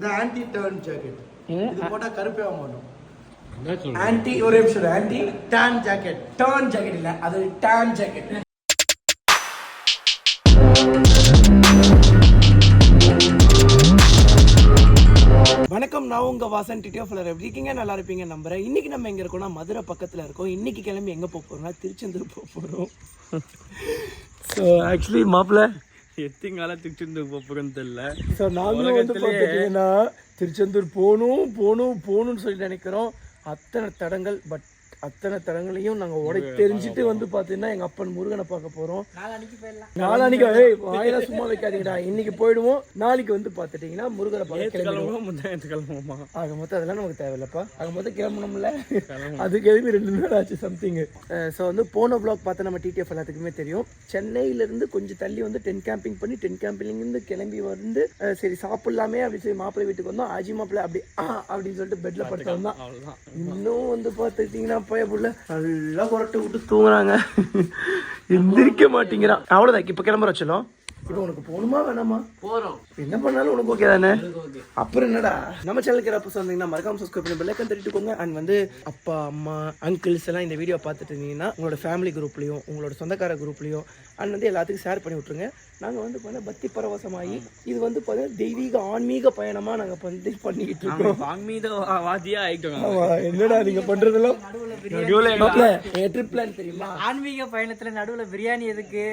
The anti turn jacket. இது போட்டா கருப்பே ஆக மாட்டோம். ஆன்டி ஒரே நிமிஷம் aunty tan jacket. Turn jacket இல்ல, அது டான் ஜாக்கெட். வணக்கம், நான் உங்க வாசன் டிடிஎஃப்ல எப்படி இருக்கீங்க? நல்லா இருப்பீங்க நம்புறேன். இன்னைக்கு நம்ம எங்க இருக்கோம்னா மதுரை பக்கத்துல இருக்கோம். இன்னைக்கு கிளம்பி எங்க போக போறோம்னா திருச்செந்தூர் போக போறோம். ஸோ ஆக்சுவலி மாப்பிள்ள எத்திங்கால திருச்செந்தூர் போகிறோன்னு தெரியல. ஸோ நாங்களும் வந்து பார்த்தீங்கன்னா திருச்செந்தூர் போகணும்னு சொல்லி நினைக்கிறோம். அத்தனை தடங்கள், பட் அத்தனை தடங்களையும் நாங்கள் உடைச்சு தெரிஞ்சுட்டு வந்து பார்த்தீங்கன்னா எங்கள் அப்பன் முருகனை பார்க்க போகிறோம். நாளானிக்கு வாயில சும்மா வைக்காதீங்கடா, இன்னைக்கு போயிடுவோம். நாளைக்கு வந்து பார்த்துட்டீங்கன்னா முருகனை பார்க்க கிளம்புவோமா? ஆக மொத்தம் அதெல்லாம் நமக்கு தேவையில்லப்பா. ஆக மொத்தம் கிளம்பணும்ல, அதுக்கு எதுவுமே 2 நாள் ஆச்சு சம்திங். ஸோ வந்து போன வ்ளாக் பார்த்து நம்ம டிடிஎஃப் எல்லாத்துக்குமே தெரியும். சென்னையிலேருந்து கொஞ்சம் தள்ளி வந்து 10 கேம்பிங் பண்ணி 10 கேம்பிங்லேருந்து கிளம்பி வந்து சரி சாப்பிடலாமே அப்படின்னு சொல்லி மாப்பிள்ளை வீட்டுக்கு வந்தோம். ஆஜி மாப்பிள்ளை அப்படி அப்படின்னு சொல்லிட்டு பெட்டில் படுத்தோம் தான். இன்னும் வந்து பார்த்துக்கிட்டிங்கன்னா புள்ள நல்லா கொரட்டை விட்டு தூங்குறாங்க, எந்திரிக்க மாட்டேங்கிறான். அவ்வளோதான், இப்போ கிளம்புற வச்சலாம். இப்போ உனக்கு போகணுமா வேணாமா? போறோம், என்ன பண்ணாலும் உனக்கு ஓகே தானே? அப்புறம் என்னடா, நம்ம சேனலுக்கு யாராவது வந்தீங்கன்னா மறக்காம சப்ஸ்கிரைப் பண்ணி பெல் ஐகான் தட்டிட்டுக்கோங்க. அண்ட் வந்து அப்பா அம்மா அங்கிள்ஸ் எல்லாம் இந்த வீடியோ பார்த்துட்டு இருந்தீங்கன்னா உங்களோட ஃபேமிலி குரூப்லையும் உங்களோட சொந்தக்கார குரூப்லையும் அண்ட் வந்து எல்லாத்துக்கும் ஷேர் பண்ணி விட்ருங்க. நாங்கள் வந்து பார்த்தா பக்தி பரவசமாகி இது வந்து பார்த்தீங்கன்னா தெய்வீக ஆன்மீக பயணமா நாங்கள் வந்து பண்ணிக்கிட்டு இருக்கோம். ஆன்மீகவாதியா ஆயிட்டோம். என்னடா நீங்க பண்றதெல்லாம் ட்ரிப் பிளான் தெரியுமா? ஆன்மீக பயணத்துல நடுவுல பிரியாணி எதுக்கு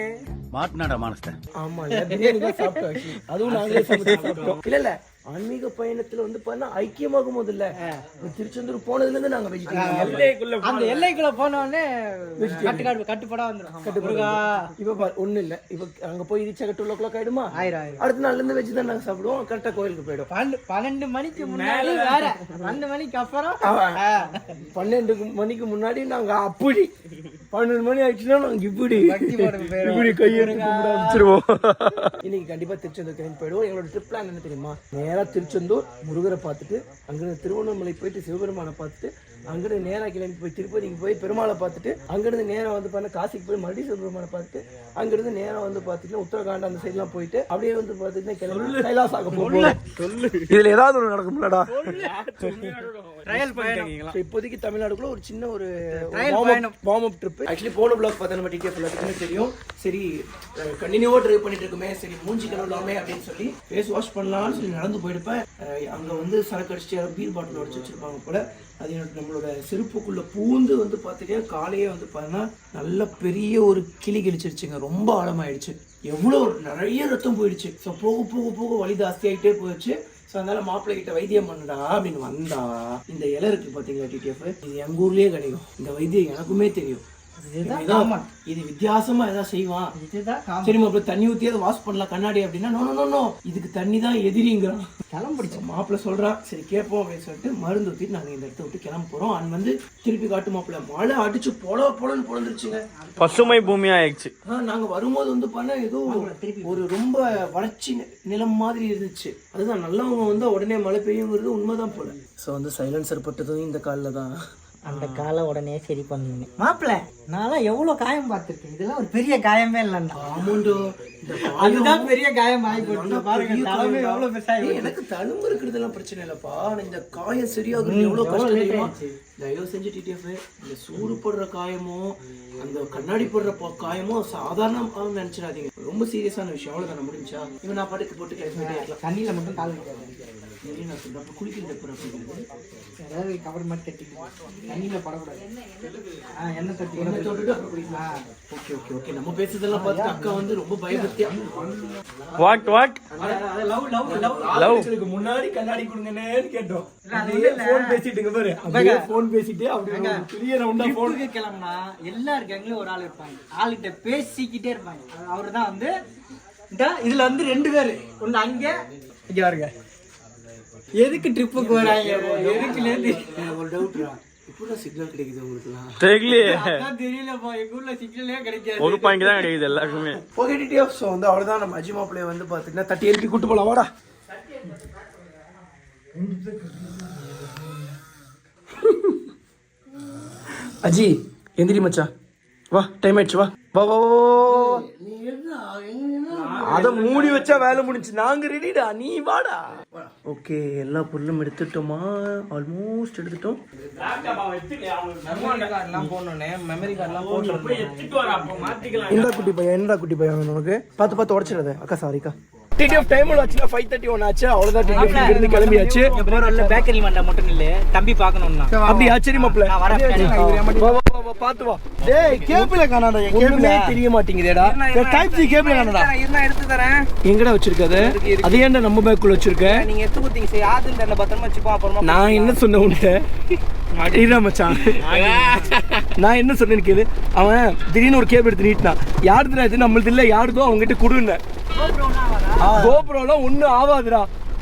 மாட்டினாடா மானஸ்த? ஆமா, பிரியாணி தான் சாப்பிட்டோம். அதுவும் நாங்களே சாப்பிட்டோம். இல்ல ஆன்மீக பயணத்துல வந்து பாத்தீங்கன்னா ஐக்கியமாகும் போது இல்ல, திருச்செந்தூர் போனதுல இருந்து நாங்க வெஜிடேரியன். அந்த எல்லைக்குள்ள போனோடனே கட்டுப்படா வந்துடும். இப்ப ஒண்ணு இல்ல, இப்ப அங்க போய் ரீச் ஆக 12 o'clock ஆயிடுமா, அடுத்த நாள்ல இருந்து வெஜ் தான் நாங்க சாப்பிடுவோம். கரெக்டா கோயிலுக்கு போயிடும். 12 மணிக்கு முன்னாடி வேற, 12 மணிக்கு அப்புறம் 12 மணிக்கு முன்னாடி நாங்க அப்படி 12 மணி ஆயிடுச்சுன்னா நாங்க இப்படி கையெடுத்து ஆரம்பிச்சிருவோம். இன்னைக்கு கண்டிப்பா திருச்செந்தூர் கிளம்பி போயிடுவோம். எங்களோட ட்ரிப் பிளான் என்ன தெரியுமா? நேரா திருச்செந்தூர் முருகரை பார்த்துட்டு அங்கிருந்து திருவண்ணாமலை போயிட்டு சிவபெருமானை பார்த்துட்டு அங்கிருந்து நேரா கிளம்பி போய் திருப்பதிக்கு போய் பெருமாளை பார்த்துட்டு அங்கிருந்து நேரம் வந்து பார்த்தா காசிக்கு போய் மறுபடியும் சிவபெருமானை பார்த்துட்டு அங்கிருந்து நேரம் வந்து பார்த்துட்டு உத்தரகாண்ட் அந்த சைட்லாம் போயிட்டு அப்படியே வந்து பார்த்துட்டு கிளம்பி கைலாசாக போகலாம். இதுல ஏதாவது ஒன்று நடக்கும்லடா. இப்போதைக்கு தமிழ்நாடுக்குள்ள ஒரு சின்ன ஒரு வார்ம் அப் ட்ரிப். ஆக்சுவலி போன பிளாக் பார்த்தா நம்ம டிடிஎஃப் எல்லாத்துக்குமே தெரியும். சரி கண்டினியூவா ட்ரைவ் பண்ணிட்டு இருக்குமே, சரி மூஞ்சி கழுவலாமே அப்படின்னு சொல்லி ஃபேஸ் வாஷ் பண்ணலாம்னு சொல்லி நடந்து போயிருப்பேன். அங்க வந்து சரக்கு அடிச்சு பீர் பாட்டில் உடச்சு வச்சிருப்பாங்க போல. அது நம்மளோட செருப்புக்குள்ள பூந்து வந்து பார்த்தீங்கன்னா காலையே வந்து பார்த்தீங்கன்னா நல்ல பெரிய ஒரு கிளி கிழிச்சிருச்சுங்க. ரொம்ப ஆழமாயிடுச்சு, எவ்வளோ நிறைய ரத்தம் போயிடுச்சு. ஸோ போக போக போக வலி ஜாஸ்தி ஆகிட்டே போயிடுச்சு. ஸோ அதனால மாப்பிள்ளை கிட்ட வைத்தியம் பண்ணுடா அப்படின்னு வந்தா இந்த இலை இருக்கு பார்த்தீங்களா டிடிஎஃப், இது எங்கள் ஊர்லேயே கிடைக்கும். இந்த வைத்தியம் எனக்குமே தெரியும். இது வித்தியாசமா ஏதாவது செய்வான். சரி மாப்பிள்ள தண்ணி ஊத்தி அதை வாஷ் பண்ணலாம் கண்ணாடி அப்படின்னா நோ இதுக்கு தண்ணி தான் எதிரிங்கிறான். கிளம்பிடுச்சு மாப்பிள்ள சொல்றான். சரி கேட்போம் அப்படின்னு சொல்லிட்டு மருந்து ஊத்திட்டு நாங்க இந்த இடத்த விட்டு கிளம்ப போறோம். அண்ட் வந்து திருப்பி காட்டு மாப்பிள்ள மழை அடிச்சு பொலன்னு பொழந்துருச்சுங்க. பசுமை பூமி ஆயிடுச்சு. நாங்க வரும்போது வந்து பண்ண ஏதோ ஒரு ரொம்ப வறட்சி நிலம் மாதிரி இருந்துச்சு. அதுதான் நல்லவங்க வந்து உடனே மழை பெய்யுங்கிறது உண்மைதான் போல. ஸோ வந்து சைலன்சர் பட்டதும் இந்த காலில் தான். அந்த காலை உடனே சரி பண்ணுங்க மாப்பிள்ள. நான் எவ்வளவு காயம் பார்த்திருக்கேன், இதெல்லாம் ஒரு பெரிய காயமே இல்லைன்னா. அதுதான் பெரிய காயம் ஆகி போட்டு பாருங்க. தலைமை எவ்வளவு பெருசா. எனக்கு தழும்பு இருக்கிறதுலாம் பிரச்சனை இல்லப்பா, இந்த காயம் சரியாகுது எவ்வளவு கஷ்டம். தயவு செஞ்சு டிடிஎஃப் இந்த சூடு போடுற காயமோ அந்த கண்ணாடி போடுற காயமோ சாதாரணமாக நினைச்சிடாதீங்க, ரொம்ப சீரியஸான விஷயம். அவ்வளவுதான முடிஞ்சா இவன் நான் படுத்து போட்டு கிளம்பிட்டே தண்ணியில மட்டும் கால் நான் சொல்றேன். குளிக்கிறது ஏதாவது கவர் மாதிரி கட்டிக்கலாம், தண்ணியில படக்கூடாது. எண்ணெய் தட்டி ஓகே ஓகே ஓகே. நம்ம பேசுறதெல்லாம் பார்த்து அக்கா வந்து ரொம்ப பயபக்தியா முன்னாடி கண்ணாடி கொடுங்கன்னு கேட்டோம். போன் பேசிட்டுங்க பாரு, போன் பேசிட்டு அப்படியே கிளம்புனா எல்லார் கேங்லயும் ஒரு ஆள் இருப்பாங்க, ஆளுகிட்ட பேசிக்கிட்டே இருப்பாங்க. அவருதான் வந்து இதுல வந்து 2 பேரு. ஒண்ணு அங்க இங்க பாருங்க, எதுக்கு ட்ரிப்புக்கு வராங்க, எதுக்குலேருந்து ஒரு டவுட்ரா. இப்போதான் சிக்னல் கிடைக்குது உங்களுக்குலாம் தெரியலப்பா. எங்க ஊர்ல சிக்னலே கிடைக்காது, ஒரு பாயிண்ட் தான் கிடைக்குது எல்லாருக்குமே. Okay TTF. ஸோ வந்து அவ்வளோதான், நம்ம அஜி மாப்பிள்ளைய வந்து பார்த்தீங்கன்னா தட்டி எழுப்பி கூட்டு போலாம். வாடா அஜி எந்திரி மச்சா, வா டைம் ஆயிடுச்சு, வா வா வா. அத மூடி வச்சா வேலை முடிஞ்சு. நாங்க ரெடிடா, நீ வாடா. ஓகே, எல்லா பொருளும் எடுத்துட்டோமா? ஆல்மோஸ்ட் எடுத்துட்டோம். இந்த குட்டி பையன் வேணும் உனக்கு. பார்த்து பார்த்து உடச்சிடாத அக்கா. சாரிக்கா. டிடிஎஃப் டைம் ஆச்சுனா 5:31 ஆச்சு. அவ்வளவுதான். டிடிஎஃப் இருந்து கிளம்பியாச்சு. பேக்கரி மண்டை மட்டும் இல்ல, தம்பி பார்க்கணும்னா. அப்படியே சரி மாப்ள. வா பாத்து வா. டேய் கேபிள காணாடா. கேபிளே தெரிய மாட்டேங்குதேடா. Type C கேபிள காணாடா. இருந்தா எடுத்து தரேன். எங்கடா வச்சிருக்கது? அது ஏன்டா நம்ம பேக்குள்ள வச்சிருக்க? நீங்க எடுத்து குத்திங்க. சரி யாதுன்னு பத்திரமா வச்சுப்போம். அப்புறமா நான் என்ன சொன்னேன் உன்கிட்ட? இதா மச்சான். நான் என்ன சொன்னேன்னு கேளு. அவன் திடீர்னு ஒரு கேபிள் எடுத்து நீட்டினான். யாருதுடா இது? நம்மளது இல்ல, யாருதோ அவங்ககிட்ட கொடுன்னு. கோபுரம்லாம் ஒன்றும் ஆகாதுடா.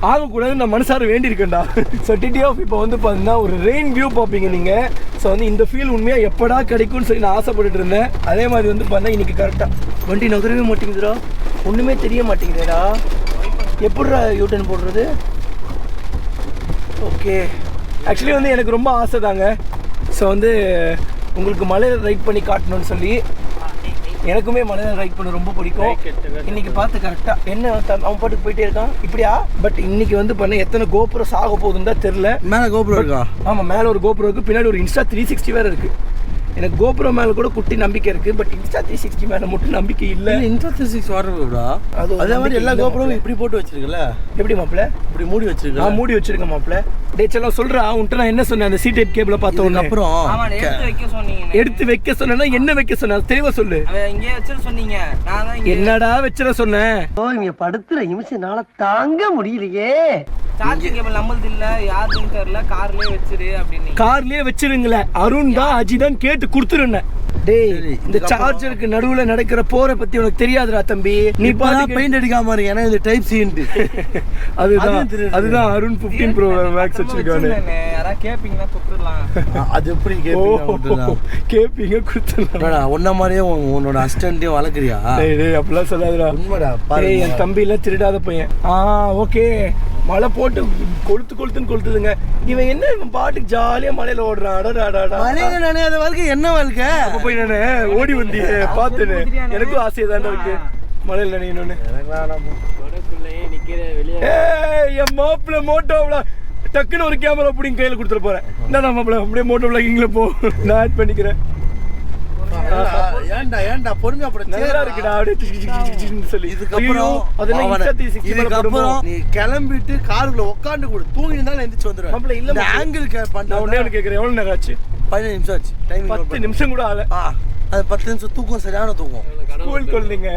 ஆகக்கூடாதுன்னு நான் மனசார வேண்டியிருக்கேன்டா. ஸோ டிடிஎஃப் இப்போ வந்து பார்த்தீங்கன்னா ஒரு ரெயின் வியூ பார்ப்பீங்க நீங்கள். ஸோ வந்து இந்த ஃபீல் உண்மையாக எப்படா கிடைக்கும்னு சொல்லி நான் ஆசைப்பட்டுட்டு இருந்தேன். அதே மாதிரி வந்து பார்த்தீங்கன்னா இன்னைக்கு கரெக்டாக வண்டி நகரவே மாட்டேங்குதுடா. ஒன்றுமே தெரிய மாட்டேங்குதுடா. எப்படிடா யூட்டன் போடுறது? ஓகே, ஆக்சுவலி வந்து எனக்கு ரொம்ப ஆசை தாங்க. ஸோ வந்து உங்களுக்கு மலையில் ரைட் பண்ணி காட்டணும்னு சொல்லி. எனக்குமே மலையில் ரைட் பண்ண ரொம்ப பிடிக்கும். இன்னைக்கு பார்த்து கரெக்டாக என்ன அவன் பாட்டுக்கு போயிட்டே இருக்கான் இப்படியா. பட் இன்னைக்கு வந்து பண்ண எத்தனை கோபுரம் சாக போகுதுன்னு தான் தெரில. மேலே கோபுரம் இருக்கா? ஆமாம், மேலே ஒரு கோபுரம் இருக்குது. பின்னாடி ஒரு இன்ஸ்டா 360 வேறு இருக்குது. எனக்கு கோபுரம் மேலே கூட குட்டி நம்பிக்கை இருக்குது. பட் இன்ஸ்டா 360 மேலே மட்டும் நம்பிக்கை இல்லை. இன்ஸ்டா 360 வாட்டர் அதே மாதிரி எல்லா கோபுரமும் இப்படி போட்டு வச்சிருக்கல. எப்படி மாப்பிள்ள? இப்படி மூடி வச்சிருக்கேன். நான் மூடி வச்சிருக்கேன் மாப்பிள்ள. டேச்செல்லாம் சொல்கிறா உன்ட்டு. நான் என்ன சொன்னேன்? அந்த சி டைப் கேபிளை பார்த்தோன்னு அப்புறம் எடுத்து வைக்க சொன்னா என்ன வைக்க சொன்ன? தெளிவா சொல்லு. என்னடா வச்சிட சொன்னேன்? இங்க படுத்துற நிமிஷம்னால தாங்க முடியலையே. சார்ஜிங் கேபிள் நம்மளது இல்ல, யாருன்னு தெரியல. கார்லயே வச்சிரு அப்படின்னு. கார்லயே வச்சிருங்களேன். அருண் தான் அஜி தான் கேட்டு கொடுத்துருந்தேன். டேய், இந்த சார்ஜருக்கு நடுவுல நடக்கிற போரை பத்தி உனக்கு தெரியாதுடா தம்பி. நீ பாத்து பெயிண்ட் அடிக்காம இருக்கு. ஏன்னா இது டைப் சி. அதுதான் அருண் 15 Pro Max வச்சிருக்கானே. யாரா கேப்பிங்னா கொடுத்துடலாம். அது எப்படி கேப்பிங்க கொடுத்துடலாம். ஒன்ன மாதிரியே உன்னோட அசிஸ்டன்ட்டையும் வளர்க்குறியா? டேய் அப்படிலாம் சொல்லாதடா. உண்மைடா. டேய் என் தம்பி எல்லாம் திருடாத பையன். ஓகே, மழை போட்டு கொளுத்துன்னு கொளுத்துதுங்க. இவன் என்ன பாட்டுக்கு ஜாலியா மலையில ஓடுறான். மலையில நினையாத வாழ்க்கை என்ன வாழ்க்கை? அப்ப போய் நானு ஓடி வந்தியே பார்த்தேன்னு. எனக்கும் ஆசையா தான் இருக்கு மலையில நினைக்கணும்னு. என் மாப்பிள்ள மோட்டோவில டக்குன்னு ஒரு கேமரா பிடிங்க கையில கொடுத்துட்டு போறேன். என்ன மாப்பிள்ள அப்படியே மோட்டோ விளாகிங்ல போ. நான் ஆட் பண்ணிக்கிறேன். ஏன்டா பொறுமையா போட நல்லா இருக்குடா. அப்படியே சொல்லி இதுக்கப்புறம் அதெல்லாம் நீ கிளம்பிட்டு காருக்குள்ள உட்காந்து கூட தூங்கி இருந்தாலும் எந்திரிச்சு வந்துடுவேன். மாப்பிள்ள இல்ல ஆங்கிள் நான் ஒண்ணே கேக்குறேன். எவ்வளவு நேரம் ஆச்சு? 15 நிமிஷம் ஆச்சு. டைம் 10 நிமிஷம் கூட ஆகல. அது 10 நிமிஷம் தூக்கம், சரியான தூக்கம். ஸ்கூல் கொள்ளுங்க.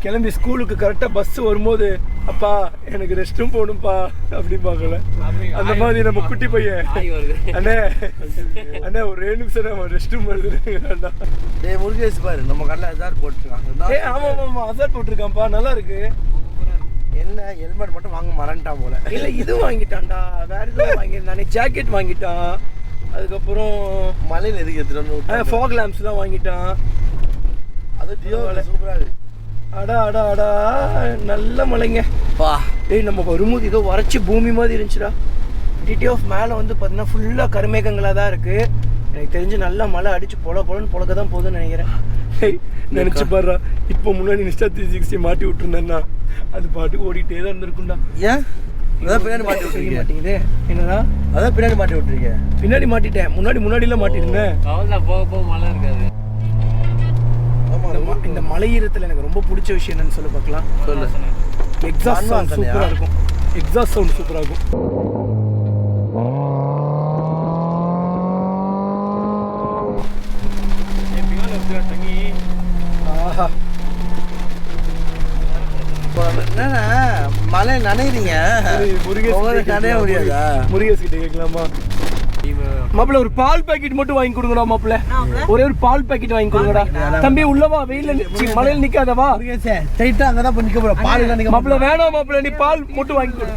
கிளம்பி ஸ்கூலுக்கு கரெக்டா பஸ் வரும்போது அப்பா எனக்கு ரெஸ்ட் ரூம் போகணும்ப்பா அப்படி பார்க்கல. அந்த மாதிரி நம்ம குட்டி பையன் அண்ணே அண்ணே ஒரு 2 நிமிஷம் நம்ம ரெஸ்ட் ரூம் வருது. டேய் முருகேஷ் பாரு, நம்ம கடையில் அசார் போட்டுருக்கான். ஆமா அசார் போட்டிருக்கான்ப்பா, நல்லா இருக்கு. என்ன ஹெல்மெட் மட்டும் வாங்க மறந்துட்டான் போல. இல்ல இது வாங்கிட்டான்டா, வேற எதுவும் வாங்கியிருந்தானே. ஜாக்கெட் வாங்கிட்டான். அதுக்கப்புறம் மலையில் எதுக்கு எடுத்துட்டு ஃபாக் லேம்ப்ஸ்லாம் வாங்கிட்டான். அது டியோ சூப்பரா இருக்கு. அடா நல்ல மலைங்க. டேய் நம்ம வரும்போது ஏதோ வறட்சி பூமி மாதிரி இருந்துச்சுடா. டிடிஎஃப் மேலே வந்து பார்த்தீங்கன்னா ஃபுல்லாக கருமேகங்களாக தான் இருக்குது. எனக்கு தெரிஞ்சு நல்லா மழை அடிச்சு பொழன்னு பொழக்க தான் போகுதுன்னு நினைக்கிறேன். நினச்சி பாடுறா, இப்போ முன்னாடி இன்ஸ்டா 360 மாட்டி விட்டுருந்தேன்னா அது பாட்டுக்கு ஓடிட்டே தான் இருந்திருக்கும்டா. ஏன் அதான் பின்னாடி மாட்டி விட்டுருக்க மாட்டேங்குது? என்னடா அதான் பின்னாடி மாட்டி விட்டுருக்க? பின்னாடி மாட்டிட்டேன், முன்னாடிலாம் மாட்டிருந்தேன். போக மழை இருக்காது. இந்த மலையீரத்தில் எனக்கு ரொம்ப பிடிச்ச விஷயம் என்னன்னு சொல்ல பார்க்கலாம். சொல்லு. எக்ஸாஸ்ட் சவுண்ட் சூப்பராக இருக்கும். எக்ஸாஸ்ட் சவுண்ட் சூப்பராக இருக்கும். ஆஹா, என்னண்ணா மழை நனைறீங்க? முருகேஷ் நனைய முடியாதா? முருகேஷ் கிட்ட கேட்கலாமா? மாப்பிள்ள ஒரு பால் பாக்கெட் மட்டும் வாங்கி கொடுங்கடா. மாப்பிள்ள ஒரே ஒரு பால் பாக்கெட் வாங்கி கொடுங்கடா. தம்பி உள்ளவா, வெயில மழையில் நிக்காதவா. ஸ்ட்ரைட்டா அங்கதான் போய் நிக்க போற. பால் மாப்பிள்ள வேணாம் மாப்பிள்ள, நீ பால் மட்டும் வாங்கி கொடு.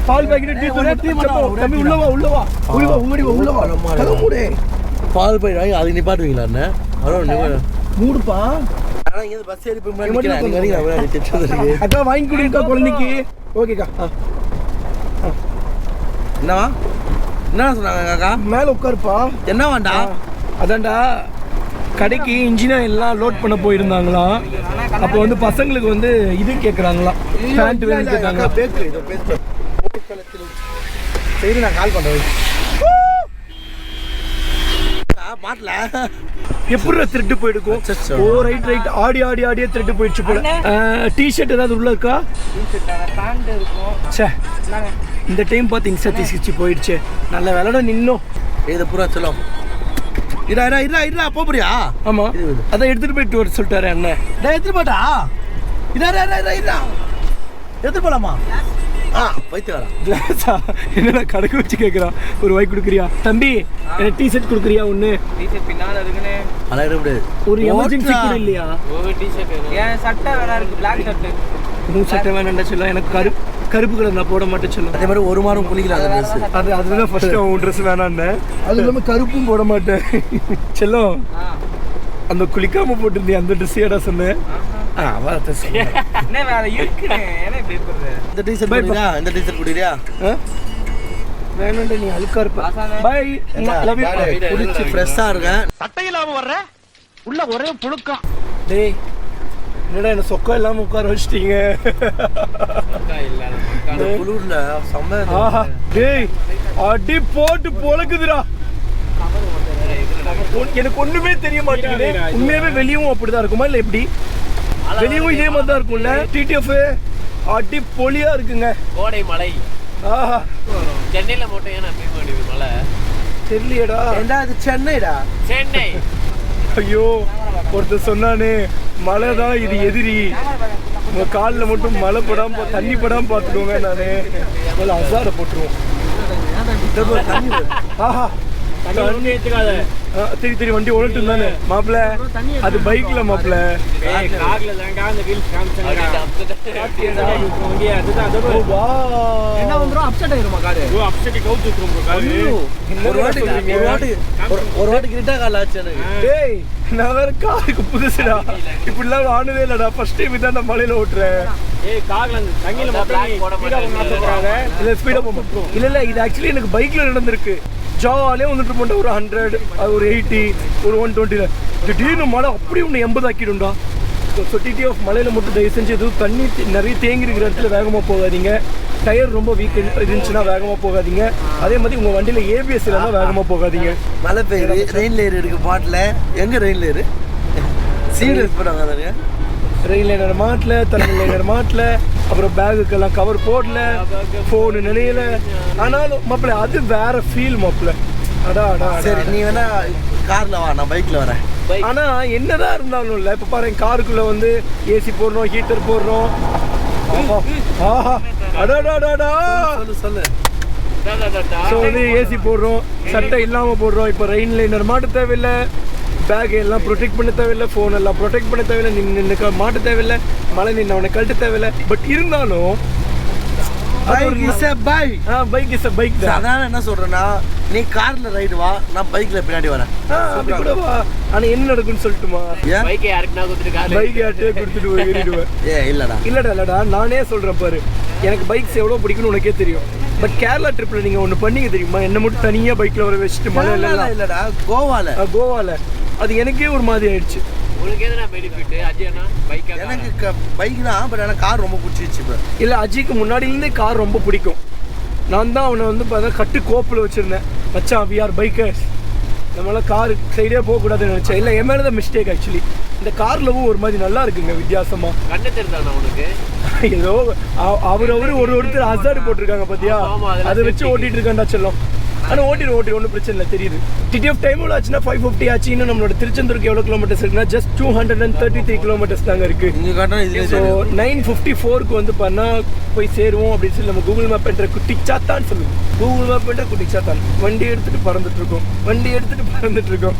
பால் பாக்கெட் டீ மட்டும். தம்பி உள்ளவா உள்ளவா. மூடு. பால் பாக்கெட் வாங்கி அதுக்கு நிப்பாட்டுவீங்களா? அண்ணன் மூடுப்பா. பஸ் ஏறி போய் அக்கா வாங்கி கொடுங்கக்கா குழந்தைக்கு. ஓகேக்கா. என்னவா என்ன சொன்னாங்க காக்கா? மேல உட்காருப்பா. என்ன வேண்டா? அதான்டா கடைக்கு இன்ஜினியர் எல்லாம் லோட் பண்ண போயிருந்தாங்களாம். அப்போ வந்து பசங்களுக்கு வந்து இது கேட்குறாங்களாம், பேண்ட் வேணும் கேட்காங்க. சரி நான் கால் பண்ணுறேன். மாட்டல எப்படி த்ரெட்டு போயிடுக்கும். ஓ ரைட் ஆடியே த்ரெட்டு போயிடுச்சு போல. டிஷர்ட் ஏதாவது உள்ள இருக்கா? பேண்ட் இருக்கும். சே இந்த டைம் பார்த்து இன்ஸ்டா 360 போயிடுச்சு. நல்ல விளையாட நின்னோம். இதை பூரா சொல்லும். இரா போறியா? ஆமா அதான் எடுத்துட்டு போயிட்டு வர சொல்லிட்டாரு அண்ணன். எடுத்துட்டு போட்டா எடுத்துட்டு போலாமா? போயிட்டு வரேன். கிளாஸா என்னடா கடைக்கு வச்சு கேட்குறான். ஒரு வாய் கொடுக்குறியா தம்பி? எனக்கு டிஷர்ட் கொடுக்குறியா ஒன்று? டிஷர்ட் பின்னால இருக்குன்னு அழகிட முடியாது. ஒரு எமர்ஜென்சி கூட இல்லையா? ஒரு டிஷர்ட் என் சட்டை வேற இருக்கு, பிளாக் ஷர்ட். உன் சட்டை வேணாண்டா சொல்ல. எனக்கு கருப்பு கலர் நான் போட மாட்டேன் சொல்ல. அதே மாதிரி ஒரு மாதம் குளிக்கல அந்த ட்ரெஸ். அதுதான் ஃபர்ஸ்ட் உன் ட்ரெஸ் வேணான்னு. அது இல்லாமல் கருப்பும் போட மாட்டேன் செல்லம். அந்த குளிக்காம போட்டிருந்தேன் அந்த ட்ரெஸ் ஏடா சொன்னேன். என்ன வேற இருக்குன்னு என்ன இப்படி இருக்குது? இந்த டீஷர்ட் குடியா? இந்த டீஷர்ட் குடியா? வேணாண்டா நீ அழுக்கா இருப்ப. Bye love you. குடிச்சு ஃப்ரெஷ்ஷா இருக்கேன். சட்டை இல்லாம வர்ற உள்ள ஒரே புழுக்கம். டேய் என்னடா என்ன சொக்கா இல்லாம உட்கார வச்சிட்டீங்க. இந்த குளிர்ல செம்ம. ஆஹா டேய் அடி போட்டு பொளக்குதுடா. எனக்கு ஒண்ணுமே தெரிய மாட்டேங்குது. உண்மையாவே வெளியவும் அப்படிதான் இருக்குமா இல்ல எப்படி? வெளியவும் இதே மாதிரி தான் இருக்கும்ல. டிடிஎஃப் அடி பொலியா இருக்குங்க. கோடை மலை. ஆஹா சென்னையில மட்டும் ஏன் அப்படி மாட்டேங்குது மலை? தெரியலையடா. ஏண்டா அது சென்னைடா? சென்னை. ஐயோ ஒருத்தர் சொன்னானே மழை தான் இது எதிரி, உங்க காலில் மட்டும் மழை படாம தண்ணி படாம பார்த்துக்கோங்க. நானே முதல்ல அசாரை போட்டுருவோம். ஆஹா தெரி வண்டி ஓடிட்டு இருந்தானே மாப்பிள்ள. அது பைக்ல மாப்பிள்ள. என்ன வந்துரும்? அப்செட் ஆயிருமா காரு? ஒரு வாட்டி கிட்ட கால ஆச்சு எனக்கு. டேய் நான் வேற காருக்கு புதுசுடா, இப்படிலாம் ஆனதே இல்லடா. ஃபர்ஸ்ட் டைம் இதான் நான் மலையில ஓட்டுறேன். இல்ல இது ஆக்சுவலி எனக்கு பைக்ல நடந்திருக்கு. ஜாலியாக வந்துட்டு போட்டா ஒரு 100, ஒரு 80, ஒரு 120. திடீர்னு மழை அப்படியே ஒன்று 80 ஆக்கிடும்டா. ஸோ டிடிஎஃப் மலையில் மட்டும் தயவு செஞ்சு எதுவும் தண்ணி நிறைய தேங்கி இருக்கிற இடத்துல வேகமாக போகாதீங்க. டயர் ரொம்ப வீக் இருந்துச்சுன்னா வேகமாக போகாதீங்க. அதே மாதிரி உங்கள் வண்டியில் ஏபிஎஸ் இல்லைன்னா வேகமாக போகாதீங்க. மழை பெய்யுது, ரெயின் லேயர் இருக்கு பாட்டில். எங்கே ரெயின் லேயரு? சீரியஸ் போட்டாங்க அதங்க. ரெயின் லைனர் மாட்டல, தண்ணி லைனர் மாட்டல, அப்புறம் பேகுக்கெல்லாம் கவர் போடல, ஃபோனு நிலையில. ஆனாலும் மாப்பிள்ள அது வேற ஃபீல் மாப்பிள்ள. அடா அடா. சரி நீ வேணா காரில் வா, நான் பைக்கில் வரேன். ஆனா என்னதான் இருந்தாலும் இல்லை. இப்போ பாருங்க காருக்குள்ள வந்து ஏசி போடுறோம், ஹீட்டர் போடுறோம். ஆஹா அடாடாடாடா சொல்லு. ஸோ வந்து ஏசி போடுறோம், சட்டை இல்லாமல் போடுறோம். இப்போ ரெயின் லைனர் மாட்ட தேவையில்லை, பேக் எல்லாம் ப்ரொடெக்ட் பண்ண தேவையில்லை, ஃபோன் எல்லாம் ப்ரொடெக்ட் பண்ண தேவையில்லை, நின்று மாட்ட தேவையில்லை, மழை நின்று அவனை கழட்ட தேவையில்லை. பட் இருந்தாலும் bike is a bike. Bike is a bike தான். அதான் என்ன சொல்றேன்னா, நீ கார்ல ரைடு வா, நான் பைக்ல பின்னாடி வரேன். அப்படி கூட வா. ஆனா என்ன நடக்கும்னு சொல்லட்டுமா? பைக் யாருக்குன்னா கொடுத்துட்டு பைக் யார்ட்டே கொடுத்துட்டு ஏறிடுவேன். இல்லடா நானே சொல்றேன் பாரு, எனக்கு பைக்ஸ் எவ்வளவு பிடிக்கும்னு உனக்கே தெரியும். பட் கேரளா ட்ரிப்ல நீங்க ஒண்ணு பண்ணீங்க தெரியுமா? என்ன மட்டும் தனியா பைக்ல வர வச்சுட்டு மழை இல்லடா கோவால அது எனக்கே ஒரு மாதிரி ஆயிடுச்சு. உங்களுக்கு எதுனா பெனிஃபிட் அஜயனா? பைக் எனக்கு பைக் தான், பட் எனக்கு கார் ரொம்ப பிடிச்சிருச்சு. இப்போ இல்லை அஜிக்கு முன்னாடியிலேருந்தே கார் ரொம்ப பிடிக்கும். நான் தான் அவனை வந்து பார்த்தா கட்டு கோப்பில் வச்சுருந்தேன். மச்சான் வி ஆர் பைக்கர்ஸ், நம்மளால் கார் சைடே போகக்கூடாதுன்னு நினச்சேன். இல்லை என் மேலே தான் மிஸ்டேக் ஆக்சுவலி. இந்த கார்லவும் ஒரு மாதிரி நல்லா இருக்குங்க வித்தியாசமா. கண்ணு தெரிந்தானா உனக்கு? ஏதோ ஒருத்தர் அசாடு போட்டிருக்காங்க பார்த்தியா, அதை வச்சு ஓட்டிட்டு இருக்காண்டா செல்லம். ஆனால் ஓட்டிடும் ஒன்றும் பிரச்சனை இல்லை, தெரியுது. டிடிஎஃப் டைம் எவ்வளோ ஆச்சுன்னா 550 ஆச்சு. இன்னும் நம்மளோட திருச்செந்தூருக்கு எவ்வளோ கிலோமீட்டர்ஸ் இருக்குன்னா ஜஸ்ட் 233 கிலோமீட்டர்ஸ் தாங்க இருக்கு. ஸோ 954க்கு வந்து பண்ணா போய் சேருவோம் அப்படின்னு சொல்லி நம்ம கூகுள் மேப் என்ற குட்டிச்சாத்தான்னு சொல்லுவோம். கூகுள் மேப் என்ற குட்டிச்சாத்தான் வண்டி எடுத்துட்டு பறந்துட்டு இருக்கோம்.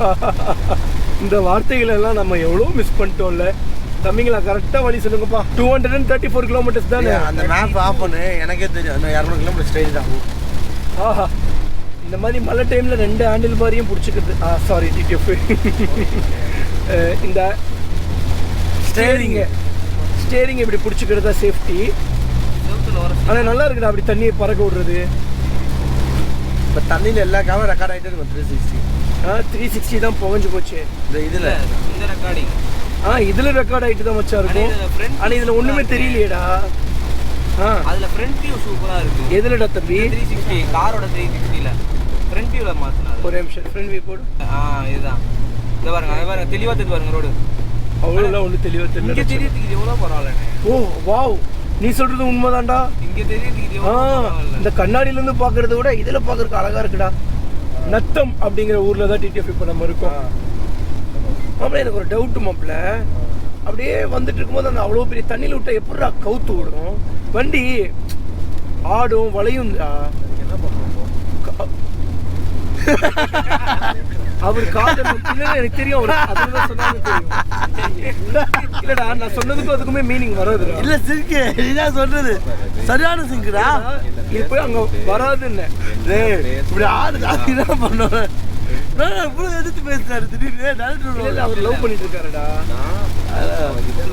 இந்த வார்த்தைகள் எல்லாம் நம்ம எவ்வளோ மிஸ் பண்ணிட்டோம்ல தம்பிங்களா. கரெக்டாக வழி சொல்லுங்கப்பா. 234 கிலோமீட்டர்ஸ் தானே. அந்த மேப் ஆஃப் பண்ணு, எனக்கே தெரியும் 200 கிலோமீட்டர் ஸ்ட்ரெயிட் தான். ஆஹா இந்த மாதிரி மழை டைமில் 2 ஹேண்டில் பாரையும் பிடிச்சிக்கிறது. Sorry TTF. இந்த ஸ்டேரிங் இப்படி பிடிச்சிக்கிறதா சேஃப்டி. ஆனால் நல்லா இருக்குடா அப்படி தண்ணியை பறக்க விடுறது. இப்போ தண்ணியில் எல்லா கேமரா ரெக்கார்ட் ஆகிட்டு இருக்கும். 360 360 தான் புகஞ்சு போச்சு இந்த இதில். இந்த ரெக்கார்டிங் இதுல ரெக்கார்ட் ஆயிட்டு தான் மச்சான் இருக்கும். ஆனா இதுல ஒண்ணுமே தெரியலையேடா. அதுல ஃப்ரண்ட் வியூ சூப்பரா இருக்கு. எதுலடா தம்பி? 360 காரோட 360ல ஃப்ரண்ட் வியூல மாத்துனாரு. ஒரு நிமிஷம் ஃப்ரண்ட் வியூ போடு. இதுதான். இத பாருங்க, அத பாருங்க, தெளிவா தெரியுது பாருங்க ரோடு. அவ்வளவுலாம் ஒண்ணு தெளிவா தெரியல. இங்க தெரியுதுக்கு எவ்வளவு பரவாயில்லை. ஓ வாவ், நீ சொல்றது உண்மைதான்டா. இங்க தெரியுதுக்கு எவ்வளவு பரவாயில்லை. இந்த கண்ணாடியில இருந்து பாக்குறத விட இதுல பாக்குறதுக்கு அழகா இருக்குடா. நத்தம் அப்படிங்கிற ஊர்ல தான் டிடிஎஃப் இப்ப நம்ம இருக்கோம். மாப்பிள்ள எனக்கு ஒரு டவுட் மாப்பிள்ள, அப்படியே வந்துட்டு இருக்கும்போது அந்த அவ்வளோ பெரிய தண்ணியில் விட்டா எப்படிடா கவுத்து விடும் வண்டி? ஆடும் வளையும். என்ன பண்ணுவோம் அவர் காதல் எனக்கு தெரியும். அவர் அதுதான் சொன்னாலும் தெரியும். இல்லடா நான் சொன்னதுக்கும் அதுக்குமே மீனிங் வராது. இல்ல சிங்கு, நீதான் சொல்றது சரியான சிங்குடா. இப்போ அங்க வராதுன்னு இப்படி ஆடுதா என்ன பண்ணுவேன்? எதிர்த்து பேசுறாரு திடீர்னு. அவர் லவ் பண்ணிட்டு இருக்காருடா.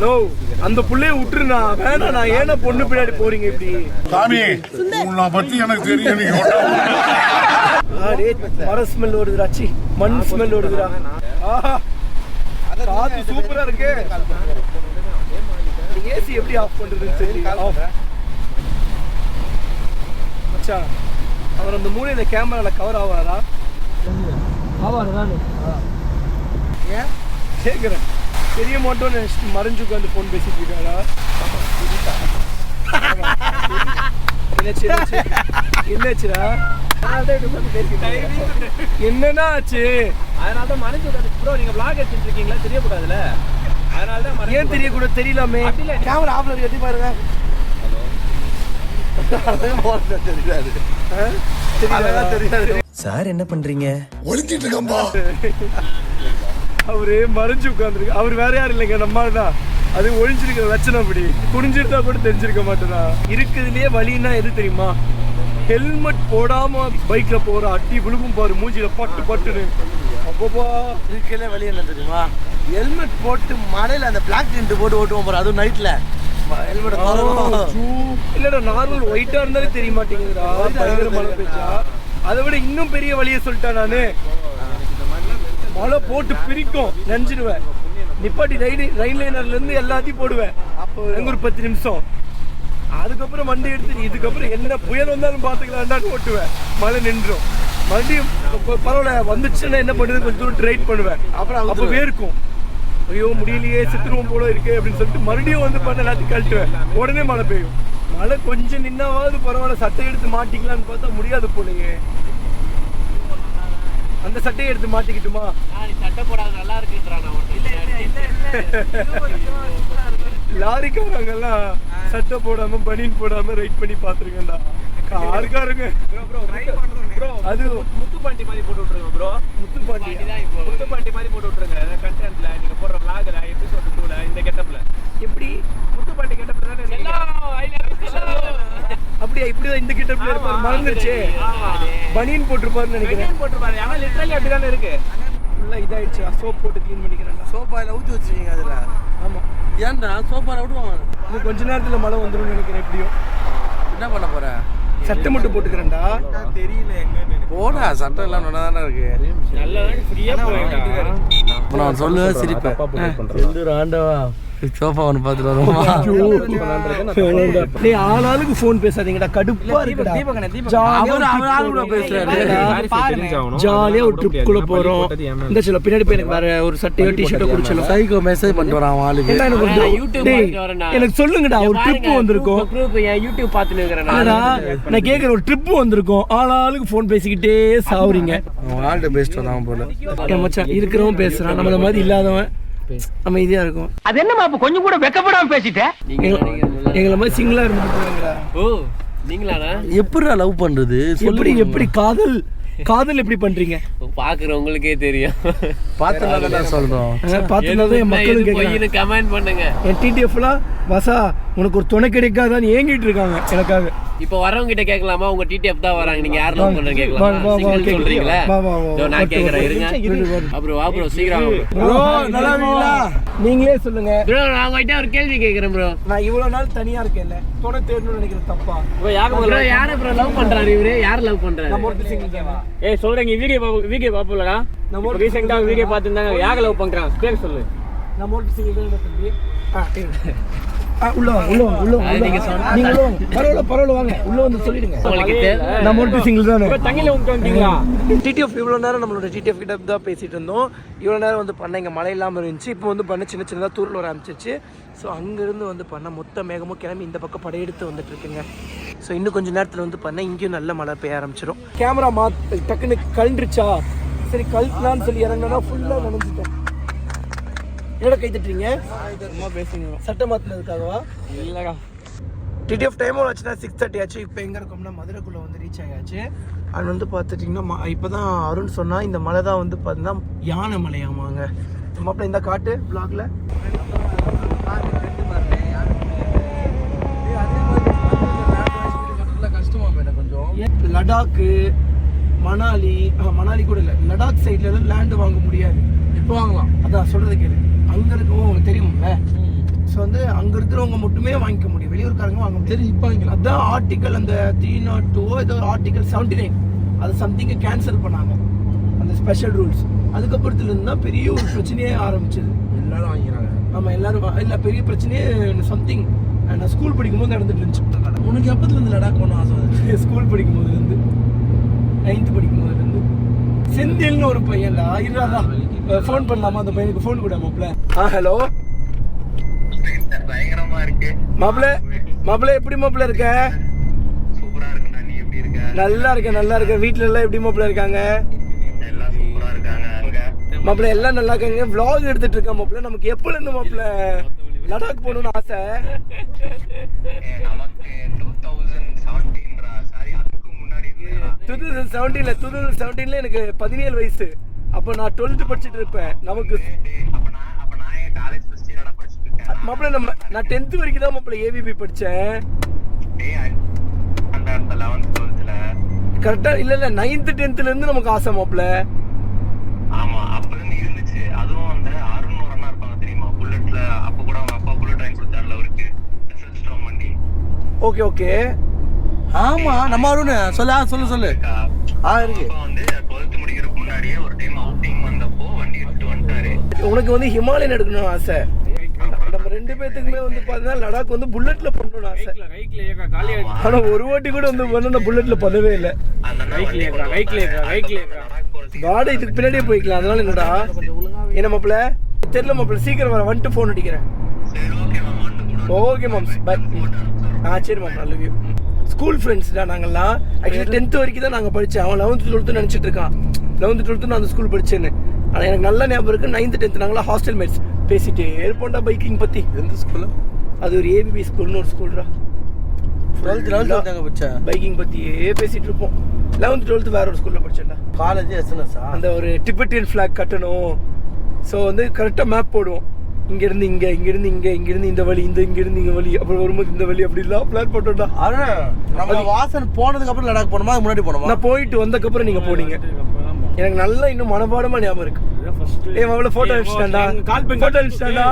லவ் அந்த புள்ளைய விட்டுருண்ணா, வேணா நான் ஏன்னா பொண்ணு பின்னாடி போறீங்க இப்படி? சாமி உன்னை பத்தி எனக்கு தெரியும். மர ஸ்மெல் வருதுடா, சி மண் ஸ்மெல் வருதுடா. காத்து சூப்பரா இருக்கு. ஏசி எப்படி ஆஃப் பண்றதுன்னு தெரியல. மச்சான் அவர் அந்த மூலையில கேமரால கவர் ஆவாரா? ஆவாரு ஏன் கேக்குறேன். தெரிய மாட்டோம்னு நினைச்சிட்டு மறைஞ்சு உட்காந்து போன் பேசிட்டு இருக்காரா? என்னாச்சுடா? என்னன்னா ஆச்சு? அதனாலதான் மறைஞ்சு ப்ரோ. நீங்க vlog எடுத்துட்டு இருக்கீங்களா? தெரியக்கூடாதுல, அதனாலதான். ஏன் தெரியக்கூடாது? தெரியலாமே. கேமரா ஆஃப்ல இருக்கு, எட்டி பாருங்க. தெரியாது சார், என்ன பண்றீங்க? ஒளிச்சிட்டு இருக்கம்பா. அவரு மறைஞ்சு உட்கார்ந்துருக்கு. அவர் வேற யாரும் இல்லைங்க, நம்ம தான். அது ஒழிஞ்சிருக்கிற லட்சணம். அப்படி குடிஞ்சிருந்தா கூட தெரிஞ்சிருக்க மாட்டேனா. இருக்குதுலயே வலின்னா எது தெரியுமா? ஹெல்மெட் போடாம பைக்ல போற அட்டி விழுகும் பாரு மூஞ்சில பட்டு பட்டுன்னு. அப்பப்பா இருக்கல வழி என்ன தெரியுமா? ஹெல்மெட் போட்டு மழையில அந்த பிளாக் டிண்ட் போட்டு ஓட்டுவோம் பாரு, அதுவும் நைட்ல. இல்லடா, நார்மல் ஒயிட்டா இருந்தாலே தெரிய மாட்டேங்குதுடா. பயங்கர மழை பெய்ச்சா அதை விட இன்னும் பெரிய வழியை சொல்லிட்டேன் நானு. மழை போட்டு பிரிக்கும், நெஞ்சிடுவேன். நிப்பாட்டி ரயில் லைனர்ல இருந்து எல்லாத்தையும் போடுவேன். அங்க ஒரு 10 நிமிஷம். அதுக்கப்புறம் வண்டி எடுத்து இதுக்கப்புறம் என்ன புயல் வந்தாலும் பாத்துக்கலாம்டான்னு ஓட்டுவேன். மழை நின்றும். மறுபடியும் பரவாயில்ல வந்துச்சுன்னா என்ன பண்ணுறது, கொஞ்சம் தூரம் ட்ரைட் பண்ணுவேன். அப்புறம் அப்போ வேர்க்கும். ஐயோ முடியலையே, சித்துருவம் போல இருக்கு அப்படின்னு சொல்லிட்டு மறுபடியும் வந்து பண்ண எல்லாத்தையும் கழட்டுவேன். உடனே மழை பெய்யும். மழை கொஞ்சம் நின்னாவது பரவாயில்ல, சட்டை எடுத்து மாட்டிக்கலான்னு பார்த்தா முடியாது போலயே. அந்த சட்டையை எடுத்து மாட்டிக்கிட்டுமா? சட்டை போடாத நல்லா இருக்குன்றான். லாரிக்காரங்கெல்லாம் சட்டை போடாம பனியன் போடாம ரைட் பண்ணி பாத்துருக்கேன்டா. காருக்காரங்க அது முத்துப்பாண்டி மாதிரி போட்டு விட்டுருங்க ப்ரோ. முத்துப்பாண்டி முத்துப்பாண்டி மாதிரி போட்டு விட்டுருங்க. கண்டென்ட்ல நீங்க போடுற vlogல எபிசோட் 2ல இந்த கெட்டப்ல எப்படி முத்துப்பாண்டி கெட்டப்ல தானே இருக்கீங்க. அப்படியா? இப்படிதான் இந்த கிட்ட இருப்பாரு. மறந்துருச்சு. பனியன் போட்டிருப்பாருன்னு நினைக்கிறேன். போட்டுருப்பாரு. ஆனா லிட்டரலி அப்படிதானே இருக்கு. ஃபுல்லா இதாயிடுச்சு. சோப் போட்டு க்ளீன் பண்ணிக்கிறேன். சோப்பாயில ஊற்றி வச்சுருக்கீங்க அதுல. ஆமா, ஏன்டா சோப்பாயில விடுவாங்க? இன்னும் கொஞ்ச நேரத்துல மழை வந்துடும் நினைக்கிறேன். எப்படியும் என்ன பண்ண போற? சட்டை மட்டும் போட்டுக்கிறேன்டா. தெரியல எங்க போடா, சட்டம் எல்லாம் நல்லா தானே இருக்கு. நல்லா ஃப்ரீயா போயிட்டாரு. நான் சொல்லுவேன் சிரிப்பேன். ஆண்டவா சோஃபா ஒன்று பார்த்துட்டு வருவோமா? ஆளாளுக்கு போன் பேசாதீங்கடா, கடுப்பா இருக்குடா. ஜாலியா ஒரு ட்ரிப் குள்ள போறோம். இந்த சில பின்னாடி போய் எனக்கு வேற ஒரு சட்டையோ டிஷர்ட்டோ குடிச்சலாம். சைக்கோ மெசேஜ் பண்ணிட்டு வரான் ஆளுக்கு. எனக்கு சொல்லுங்கடா, ஒரு ட்ரிப் வந்திருக்கோம். யூடியூப் பார்த்துட்டு இருக்கிறேன். நான் கேக்குற ஒரு ட்ரிப் வந்திருக்கோம். ஆளாளுக்கு போன் பேசிக்கிட்டே சாவுறீங்க. ஆள்கிட்ட பேசிட்டு வரான் போல. மச்சான் இருக்கிறவன் பேசுறான், நம்மள மாதிரி இல்லாதவன் நம்ம இதா இருக்கும். அது என்னமா அப்ப கொஞ்சம் கூட வெக்கப்படாம பேசிட்டேன். எங்களை மாதிரி சிங்கிளா இருந்து போறீங்களா? ஓ நீங்களாண்ணா? எப்படிடா லவ் பண்றது? எப்படி காதல் எப்படி பண்றீங்க? பாக்குறவங்களுக்கே தெரியும். பார்த்தா சொல்றோம். பார்த்தா என் மக்களும் கேக்குறாங்க. கமெண்ட் பண்ணுங்க. என் டிடிஎஃப்லாம் வசா உனக்கு ஒரு துணை கிடைக்காதான்னு ஏங்கிட்டு இருக்காங்க எனக்காக. இப்போ வரவங்க கிட்ட கேட்கலாமா? உங்க டிடிஎஃப் தான் வராங்க, நீங்க யார் லவ் பண்றீங்க கேட்கலாமா? சிங்கிள் சொல்றீங்களா? நான் கேக்குறேன், இருங்க. அப்புறம் வா ப்ரோ, சீக்கிரம் ப்ரோ. நல்லா இருக்கீங்களா? நீங்களே சொல்லுங்க ப்ரோ. நான் உங்ககிட்ட ஒரு கேள்வி கேக்குறேன் ப்ரோ. நான் இவ்வளவு நாள் தனியா இருக்கேன்ல, துணை தேடணும்னு நினைக்கிறேன். தப்பா? ப்ரோ யார ப்ரோ லவ் பண்றாரு இவரு? யார லவ் பண்றாரு? நம்ம ஒரு சிங்கிள் கேவா? ஏய் சொல்றேன், வீடியோ பாப்பலடா. நம்ம ரீசெண்டா வீடியோ பார்த்துட்டாங்க. யார லவ் பண்றான் பேர் சொல்லு. நம்ம ஒரு சிங்கிள் தான் தம்பி. உள்ள நீங்க பரவாயில்ல வாங்க உள்ள வந்து சொல்லிடுங்க. நம்ம ஒரு சிங்கிள் தானே. தண்ணியில வந்துட்டீங்களா? டிடிஎஃப் இவ்வளோ நேரம் நம்மளோட டிடிஎஃப் கிட்ட தான் பேசிட்டு இருந்தோம். இவ்வளோ நேரம் வந்து பண்ண இங்கே மழை இல்லாமல் இருந்துச்சு. இப்போ வந்து பண்ண சின்ன சின்னதாக தூரில் வர ஆரம்பிச்சிச்சு. ஸோ அங்கேருந்து வந்து பண்ண மொத்த மேகமும் கிளம்பி இந்த பக்கம் படையெடுத்து வந்துட்டு இருக்குங்க. ஸோ இன்னும் கொஞ்சம் நேரத்தில் வந்து பண்ண இங்கேயும் நல்ல மழை பெய்ய ஆரம்பிச்சிடும். கேமரா டக்குன்னு கழுந்துருச்சா, சரி கழுத்துலான்னு சொல்லி இறங்கினா ஃபுல்லாக நினைச்சிட்டேன். என்னோட கை தட்டுறீங்க? பேசுங்க. சட்டை மாற்றினதுக்காகவா? இல்லைக்கா. டிடிஎஃப் டைம் ஆச்சுன்னா 6:30 ஆச்சு. இப்போ எங்கே இருக்கோம்னா மதுரைக்குள்ளே வந்து ரீச் ஆகியாச்சு. அது வந்து பார்த்துட்டிங்கன்னா இப்போ தான் அருண் சொன்னால் இந்த மலை தான் வந்து பார்த்தீங்கன்னா யானை மலையாமாங்க. மாப்பிள்ள இந்த காட்டு பிளாக்ல லடாக்கு மணாலி கூட இல்லை, லடாக் சைட்ல இருந்து லேண்டு வாங்க முடியாது. இப்போ வாங்கலாம், அதான் சொல்றது கேளு. அங்க இருக்கவங்க உங்களுக்கு தெரியும்ல. ஸோ வந்து அங்க இருக்கிறவங்க மட்டுமே வாங்கிக்க முடியும், வெளியூர்காரங்க வாங்க முடியாது. இப்போ வாங்கிக்கலாம். அதான் ஆர்டிக்கல் அந்த 302 ஏதோ ஒரு ஆர்டிக்கல் 79 அது சம்திங் கேன்சல் பண்ணாங்க, அந்த ஸ்பெஷல் ரூல்ஸ். அதுக்கப்புறத்துல இருந்து தான் பெரிய ஒரு பிரச்சனையே ஆரம்பிச்சது. எல்லாரும் வாங்கிறாங்க. ஆமா எல்லாரும் இல்லை, பெரிய பிரச்சனையே சம்திங் நான் ஸ்கூல் படிக்கும்போது நடந்துட்டு இருந்துச்சு. உனக்கு எப்பத்துல இருந்து லடாக் போகணும் ஆசை? ஸ்கூல் படிக்கும் போதுலேருந்து, 9th படிக்கும் போதுலேருந்து. செந்தில்னு ஒரு பையன்ல இருடா, ஃபோன் பண்ணலாமா அந்த பையனுக்கு? ஃபோன் கூட மாப்பிள்ள. ஹலோ பயங்கரமா இருக்கு மாப்பிள்ள எப்படி மாப்பிள்ள இருக்க? சூப்பரா இருக்குடா. நீ எப்படி இருக்க? நல்லா இருக்கேன். வீட்ல எல்லாம் எப்படி மாப்பிள்ள இருக்காங்க? எல்லாம் சூப்பரா இருக்காங்க. அங்க மாப்பிள்ள எல்லாம் நல்லா இருக்காங்க. vlog எடுத்துட்டு இருக்கேன் மாப்பிள்ள. நமக்கு எப்பல இருந்து மாப்பிள்ள லடாக் போகணும்னு ஆசை? நமக்கு 2017 சாரி அதுக்கு முன்னாடி 2017ல எனக்கு 17 வயசு. அப்ப நான் 12th படிச்சுட்டு இருப்பேன். நமக்கு அப்ப நான் காலேஜ் ஃபர்ஸ்ட் இயரா படிச்சிட்டு இருக்கேன் மாப்பிள்ள. நான் 10th வரைக்கும் தான் மாப்பிள்ள ஏவிபி படிச்சேன். அந்த 11th 12thல கரெக்டா இல்ல 9th 10thல இருந்து நமக்கு ஆசை மாப்பிள்ள. ஆமா அப்ப இருந்து இருந்துச்சு. அதுவும் அந்த 600 அண்ணா இருப்பாங்க தெரியுமா புல்லட்ல. அப்ப கூட அவங்க அப்பா புல்லட் வாங்கி கொடுத்தாருல அவருக்கு, எஸ்எல் ஸ்டாம் வண்டி. ஓகே ஆமா நம்ம அருண் சொல்லு இருக்கு. அப்பா வந்து 12th முடிக்கிறதுக்கு முன்னாடியே ஒரு டைம் அவுட்டிங் வந்தப்போ வண்டி எடுத்துட்டு வந்துட்டாரு. உனக்கு வந்து ஹிமாலயன் எடுக்கணும்னு ஆசை. நம்ம 2 பேத்துக்குமே வந்து பாத்தீங்கன்னா லடாக் வந்து புல்லட்ல பண்ணணும்னு ஆசை. ஆனா ஒரு வாட்டி கூட வந்து பண்ண புல்லட்ல பண்ணவே இல்லை. காடு இதுக்கு பின்னாடியே போய்க்கலாம். அதனால என்னடா என்ன மாப்பிள்ள தெரியல மாப்பிள்ள. சீக்கிரம் வர வந்துட்டு ஃபோன் அடிக்கிறேன். சரி ஓகே மேம், வந்து கூட ஓகே மேம் பை. சரி மேம், நல்ல வியூ. ஸ்கூல் ஃப்ரெண்ட்ஸ் தான் நாங்கள்லாம். ஆக்சுவலி 10th வரைக்கும் தான் நாங்கள் படித்தேன். அவன் 11th 12th நினச்சிட்டு இருக்கான். 11th 12th நான் அந்த ஸ்கூல் படித்தேன்னு. ஆனால் எனக்கு நல்ல ஞாபகம் இருக்குது. 9th 10th நாங்களாம் ஹாஸ்டல் மேட்ஸ் பேசிட்டே இருப்போம்டா பைக்கிங் பற்றி. எந்த ஸ்கூலு? அது ஒரு ஏபிபி ஸ்கூல்னு ஒரு ஸ்கூல்ரா. 12th படிச்சேன். பைக்கிங் பற்றியே பேசிகிட்டு இருப்போம். 11th 12th வேற ஒரு ஸ்கூலில் படித்தேன்டா. காலேஜ் எஸ்என்எஸ்ஸா? அந்த ஒரு டிபெட்டியன் ஃப்ளாக் கட்டணும். ஸோ வந்து கரெக்டாக மேப் போடுவோம். இங்கேருந்து இங்கே, இங்கேருந்து இங்கே, இங்கேருந்து இந்த வழி, இங்கேருந்து இங்கே வழி, அப்புறம் வரும்போது இந்த வழி, அப்படிலாம் பிளான் போட்டோம்டா. நம்ம வாசன் போனதுக்கு அப்புறம் லடாக் போனோமா முன்னாடி போனோமா? நான் போயிட்டு வந்ததுக்கப்புறம் நீங்கள் போனீங்க. எனக்கு நல்லா இன்னும் மனப்பாடமா ஞாபகம் இருக்கு. அவளை போட்டோ அடிச்சிட்டாண்டா. போட்டோ அடிச்சிட்டாண்டா.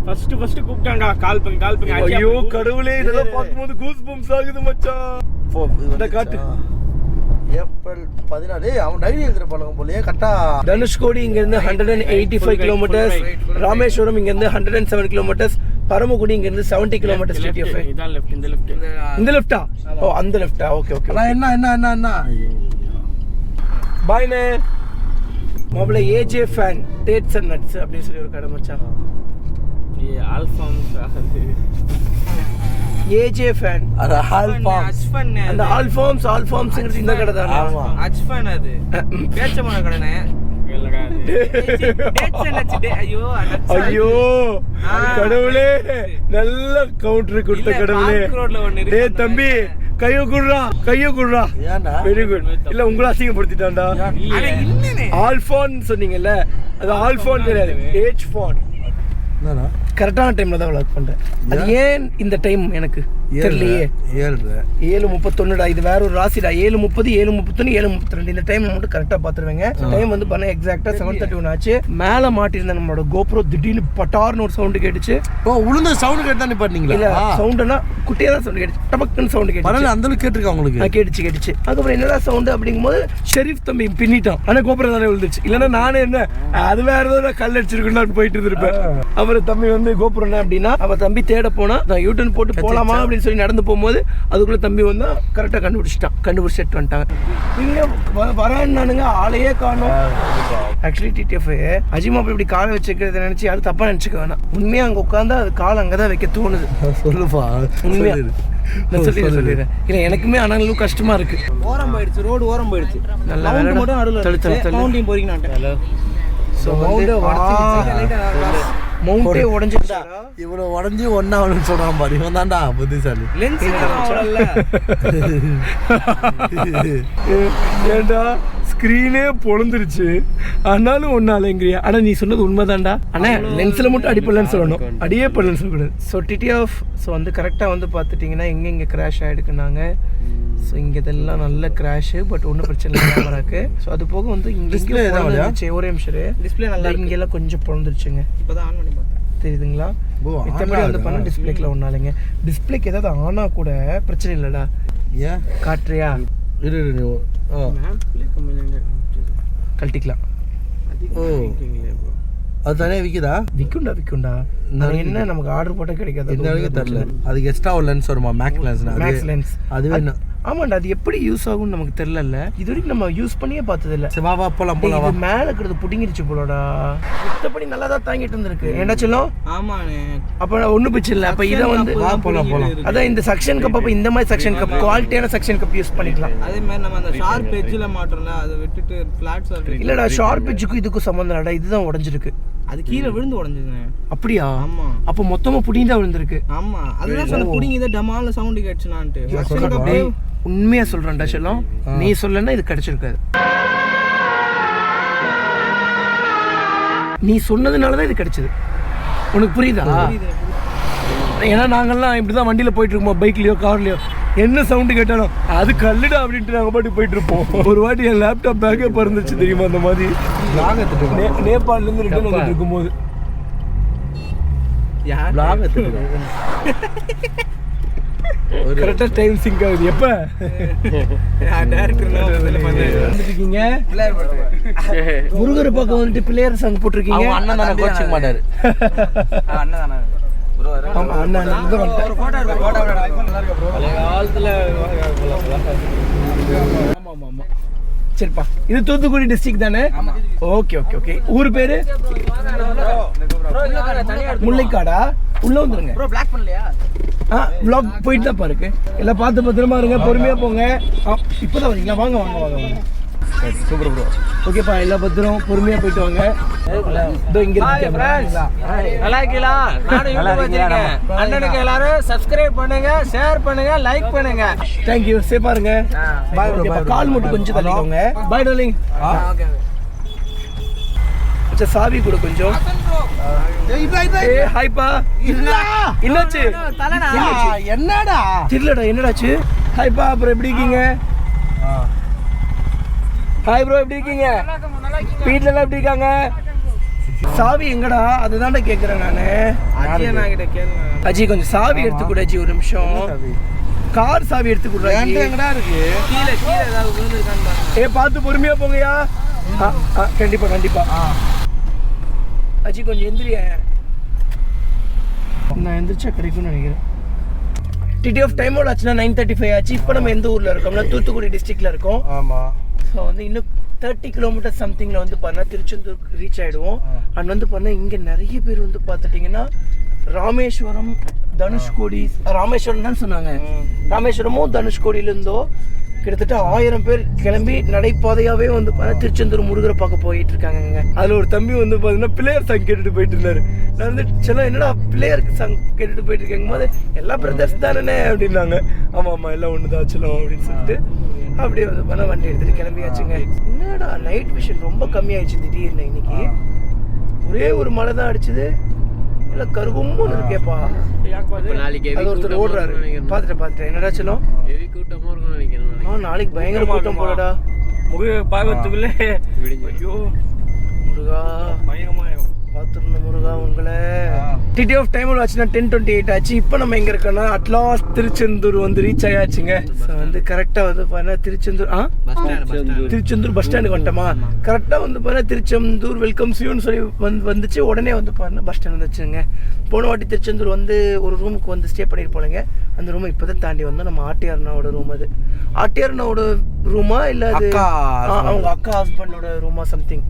ஃபர்ஸ்ட் கூப்பிட்டாண்டா. கால் பண்ணி ஐயோ கடவுளே, இதெல்லாம் பார்க்கும்போது கூஸ் பம்ப்ஸ் ஆகுது மச்சான். இந்த காட்டு ஏப்ரல் 14. அவன் டைரி எழுதுற பழக்கம் போலயே. கரெக்டா தனுஷ்கோடி இங்க இருந்து 185 கிலோமீட்டர்ஸ், ராமேஸ்வரம் இங்க இருந்து 107 கிலோமீட்டர்ஸ், பரமக்குடி இங்க இருந்து 70 கிலோமீட்டர்ஸ். இந்த லெஃப்டா? ஓ அந்த லெஃப்டா? ஓகே. என்ன பாய்னே மாப்பிள்ள. Ajfan dates and nuts அப்படின்னு சொல்லி ஒரு கடை மச்சான். ஏஜே ஃபேன் அது அந்த ஆல்ஃபாம்ஸ்ங்கிறது இந்த கடை தான். ஆமா அஜ்ஃபன் அது பேச்சமான கடைனே. ஐயோ கடவுளே, நல்ல கவுண்டர் கொடுத்த கடவுளே. டேய் தம்பி கைய குடுறா. Very good. இல்ல உங்களை அசிங்கப்படுத்திட்டான்டா. ஆல்ஃபான் சொன்னீங்கல்ல, அது ஆல்ஃபான் கிடையாது, ஏஜ் ஃபான். கரெக்டான டைம்ல தான் விளாக் பண்றேன். அது ஏன் இந்த டைம் எனக்கு தெரியலையே 7:31டா. இது வேற ஒரு ராசிடா. 7:30, 7:31, 7:32 இந்த டைம் மட்டும் கரெக்டா பாத்துருவேங்க. டைம் வந்து பண்ண எக்ஸாக்டா 7:31 ஆச்சு. மேல மாட்டிருந்த நம்மளோட கோப்ரோ திடீர்னு பட்டார்னு ஒரு சவுண்ட் கேட்டுச்சு. உளுந்த சவுண்ட் கேட்டா நீ பாத்தீங்களா? இல்ல சவுண்ட்னா குட்டியா தான் சவுண்ட் கேட்டுச்சு. டபக்குன்னு சவுண்ட் கேட்டுச்சு. பரவாயில்ல, அந்த அளவுக்கு கேட்டிருக்கா உங்களுக்கு? கேட்டுச்சு. அதுக்கப்புறம் என்னடா சவுண்ட் அப்படிங்கும்போது ஷெரீஃப் தம்பி பின்னிட்டான். ஆனா கோப்ரோ தானே விழுந்துச்சு. இல்லன்னா நானே என்ன அது வேற ஏதோ கல் அடிச்சிருக்குன்னு போயிட்டு இருந்திருப்பேன். அப்புறம் தம்பி வந்து கோப்ரோ என்ன அப்படின்னா அவ தம்பி தேட போனா நான் யூட்டன் போட்டு போலாமா அப்படின்னு சொல்லி நடந்து போகும்போது அதுக்குள்ள தம்பி வந்து கரெக்டா கண்டுபிடிச்சு செட் வந்துட்டாங்க. இங்க வரான்னானுங்க, ஆளையே காணோம். ஆக்சுவலி டிடிஎஃப் அஜிமா இப்படி காலை வச்சுக்கிறத நினைச்சு அது தப்பா நினைச்சுக்க வேணாம். உண்மையா அங்க உட்காந்தா அது கால் அங்கதான் வைக்க தோணுது. சொல்லுப்பா, உண்மையா சொல்லிடுறேன். இல்ல எனக்குமே ஆனாலும் கஷ்டமா இருக்கு. ஓரம் போயிடுச்சு, ரோடு ஓரம் போயிடுச்சு. நல்லா மட்டும் நடுவில் மவுண்டையும் போறீங்க. மவுண்டே உடஞ்சிருச்சா? இவ்வளவு உடஞ்சி ஒன்னா சொல்றான் பாரு, இவன் தான்டா புத்திசாலி. ஏண்டா ஸ்கிரீனே பொழந்துருச்சு ஆனாலும் ஒன்னாலங்கிறியா? ஆனா நீ சொன்னது உண்மைதான்டா. ஆனா லென்ஸ்ல மட்டும் அடிப்படலன்னு சொல்லணும், அடியே படலன்னு சொல்லக்கூடாது. ஸோ டிடிஎஃப் ஸோ வந்து கரெக்டாக வந்து பார்த்துட்டிங்கன்னா எங்கே கிராஷ் ஆகிடுக்குனாங்க. ஸோ இங்கே இதெல்லாம் நல்ல கிராஷு, பட் ஒன்றும் பிரச்சனை இல்லை கேமராக்கு. ஸோ அது போக வந்து இங்கே ஒரே நிமிஷம் டிஸ்பிளே நல்லா இங்கெல்லாம் கொஞ்சம் பொழந்துருச்சுங்க. இப்போ தான் ஆன் பண்ணி பார்த்தேன், தெரியுதுங்களா? மற்றபடி வந்து பண்ண டிஸ்பிளேக்கில் ஒன்றாலுங்க. டிஸ்பிளேக்கு ஏதாவது ஆனால் கூட பிரச்சனை இல்லைடா. ஏன் காட்டுறியா? கழட்டிக்கலாம். அது தனியாக விற்குண்டா. என்ன நமக்கு ஆர்டர் போட்டால் கிடைக்காது. இந்த வரைக்கும் தெரியல. அதுக்கு எக்ஸ்ட்ரா ஒரு லென்ஸ் வருமா? Max lens. அதுவே என்ன? ஆமாண்டா, அது எப்படி யூஸ் ஆகும்னு நமக்கு தெரியல. இது வரைக்கும் நம்ம யூஸ் பண்ணியே பார்த்தது இல்லை. வா போலாம். மேலே இருக்கிறது புடிங்கிருச்சு போலடா. மற்றபடி நல்லா தான் தாங்கிட்டு இருந்திருக்கு. என்ன சொல்லும்? ஆமாண்ணே. அப்போ ஒன்றும் பிரச்சனை இல்லை. அப்போ இதை வந்து போலாம். அதான் இந்த செக்ஷன் கப், அப்போ இந்த மாதிரி செக்ஷன் கப், குவாலிட்டியான செக்ஷன் கப் யூஸ் பண்ணிக்கலாம். அதே மாதிரி நம்ம அந்த ஷார்ப் எட்ஜில் மாட்டோம்ல, அதை விட்டுட்டு ஃபிளாட் ஷார்ப். இல்லடா, ஷார்ப் எட்ஜுக்கும் இதுக்கும் சம்மந்தம் இல்லடா. இதுதான் உடஞ்சிருக்கு. அது கீழே விழுந்து உடஞ்சுங்க. அப்படியா? ஆமா. அப்போ மொத்தமா புடிங்கி தான் விழுந்திருக்கு. ஆமா, அதுதான் சொன்ன புடிங்கி இதை டமால சவுண்ட் கேட்டுச்சுனான்ட்டு. உண்மையா சொல்றேன்டா செல்லம், நீ சொல்லனா இது கிடைச்சிருக்காது. நீ சொன்னதுனாலதான் இது கிடைச்சது. உனக்கு புரியுதா? ஏன்னா நாங்கெல்லாம் இப்படிதான் வண்டியில போயிட்டு இருக்கோம், பைக்லயோ கார்லயோ, என்ன சவுண்டு கேட்டாலும் அது கல்லுடா அப்படின்ட்டு நாங்கள் பாட்டுக்கு போயிட்டு இருப்போம். ஒரு வாட்டி என் லேப்டாப் பேக்கே பறந்துச்சு தெரியுமா? அந்த மாதிரி நேபாளில இருந்து ரிட்டர்ன் வந்துட்டு இருக்கும்போது கரெக்டா டைம் சிங்க் ஆகுது. எப்ப வந்துருக்கீங்க? முருகர் பக்கம் வந்துட்டு பிள்ளையார் சாங் போட்டிருக்கீங்க. அண்ணன் தானே கோச்சிக்க மாட்டாரு. சரிப்பா, இது தூத்துக்குடி டிஸ்ட்ரிக்ட் தானே? ஓகே. ஊர் பேரு முல்லைக்காடா? உள்ள வந்துருங்க. vlog போயிட்டு தான் பாருக்கு. எல்லாம் பார்த்து பத்திரமா இருங்க, பொறுமையா போங்க. இப்பதான் வரீங்களா? வாங்க. Super bro. ஓகேப்பா, எல்லா பத்திரம் பொறுமையா போயிட்டு வாங்க. இதோ இங்க நல்லா இருக்கீங்களா? நானும் யூடியூப் வச்சிருக்கேன். அண்ணனுக்கு எல்லாரும் சப்ஸ்கிரைப் பண்ணுங்க, ஷேர் பண்ணுங்க, லைக் பண்ணுங்க. Thank you. சேஃபா இருங்க. Bye bro. கால் மட்டும் கொஞ்சம் தள்ளிக்கோங்க. By darling. ஓகே. அச்சா, சாவி கூட கொஞ்சம். ஏய் ஹாய்ப்பா. என்னாச்சு? என்னடா தெரியலடா, என்னடாச்சு? ஹாய்ப்பா, அப்புறம் எப்படி இருக்கீங்க? ஹாய் ப்ரோ, எப்படி இருக்கீங்க? வீட்ல எல்லாம் எப்படி இருக்காங்க? சாவி எங்கடா? அதுதான்டா கேக்குறேன் நானு. அஜி கொஞ்சம் சாவி எடுத்து கூட அஜி, ஒரு நிமிஷம். கார் சாவி எடுத்து கூட. எங்கடா இருக்கு? கீழே ஏதாவது விழுந்துருக்கான்னு பாருங்க. பார்த்து பொறுமையா போங்கயா. கண்டிப்பா. அஜி கொஞ்சம் எந்திரியா. நான் எந்திரிச்சா கிடைக்கும்னு நினைக்கிறேன். டிடிஎஃப் டைமோட ஆச்சுன்னா 9:35 ஆச்சு. இப்போ நம்ம எந்த ஊர்ல இருக்கோம்னா தூத்துக்குடி டிஸ்ட்ரிக்ட்ல இருக்கோம். ஆமா. ஸோ வந்து இன்னும் 30 கிலோமீட்டர் சம்திங்கில் வந்து பார்த்தா திருச்செந்தூர் ரீச் ஆகிடுவோம். அண்ட் வந்து பார்த்தா இங்கே நிறைய பேர் வந்து பார்த்துட்டிங்கன்னா ராமேஸ்வரம், தனுஷ்கோடி, ராமேஸ்வரம் தான் சொன்னாங்க. ராமேஸ்வரமும் தனுஷ்கோடியிலேருந்தோ கிட்டத்தட்ட 1000 பேர் கிளம்பி நடைபாதையாகவே வந்து பார்த்தா திருச்செந்தூர் முருகரை பார்க்க போயிட்டு இருக்காங்க. அதில் ஒரு தம்பி வந்து பார்த்தீங்கன்னா பிள்ளையார் சாங் கேட்டுட்டு போயிட்டு இருந்தாரு. நான் வந்து செல்லம் என்னடா பிள்ளையார் சாங் கேட்டுட்டு போயிட்டு இருக்கேங்க போது எல்லா பிரதர்ஸ் தானே அப்படின்னாங்க. ஆமாம் எல்லாம் ஒன்று தான் செல்லம் அப்படின்னு சொல்லிட்டு அப்படியே வந்து பண்ண வண்டி எடுத்துட்டு கிளம்பியாச்சுங்க. என்னடா நைட் விஷன் ரொம்ப கம்மியாயிடுச்சு திடீர்னு. இன்னைக்கு ஒரே ஒரு மழை தான் அடிச்சுது. இல்ல கருகும்னு இருக்கேப்பா. இப்ப நாளைக்கு அது ஒருத்தர் ஓடுறாரு. பாத்துட்டேன் என்னடா சொல்லும் ஹெவி கூட்டமா இருக்கும்னு நினைக்கிறேன். நாளைக்கு பயங்கர கூட்டம் போலடா. பாகத்துக்குள்ளே ஐயோ முருகா பாத்துருந்த முருகா உங்களை. டிடி ஆஃப் டைம் ஆச்சுன்னா 10:28 ஆச்சு. இப்போ நம்ம எங்க இருக்கோம்னா அட்லாஸ்ட் திருச்செந்தூர் வந்து ரீச் ஆயாச்சுங்க. வந்து கரெக்டா வந்து பாருங்க திருச்செந்தூர் பஸ் ஸ்டாண்டுக்கு வந்துட்டோமா. கரெக்டா வந்து பாருங்க திருச்செந்தூர் வெல்கம் யூன்னு சொல்லி வந்துச்சு. உடனே வந்து பாருங்க பஸ் ஸ்டாண்ட் வந்துச்சுங்க. போன வாட்டி திருச்செந்தூர் வந்து ஒரு ரூமுக்கு வந்து ஸ்டே பண்ணிருப்போங்க. அந்த ரூமை இப்போதான் தாண்டி வந்தோம். நம்ம ஆர்டிஆர்னாவோட ரூம். அது ஆர்டிஆர்னாவோட ரூமா இல்லை அது அவங்க அக்கா ஹஸ்பண்டோட ரூமா சம்திங்.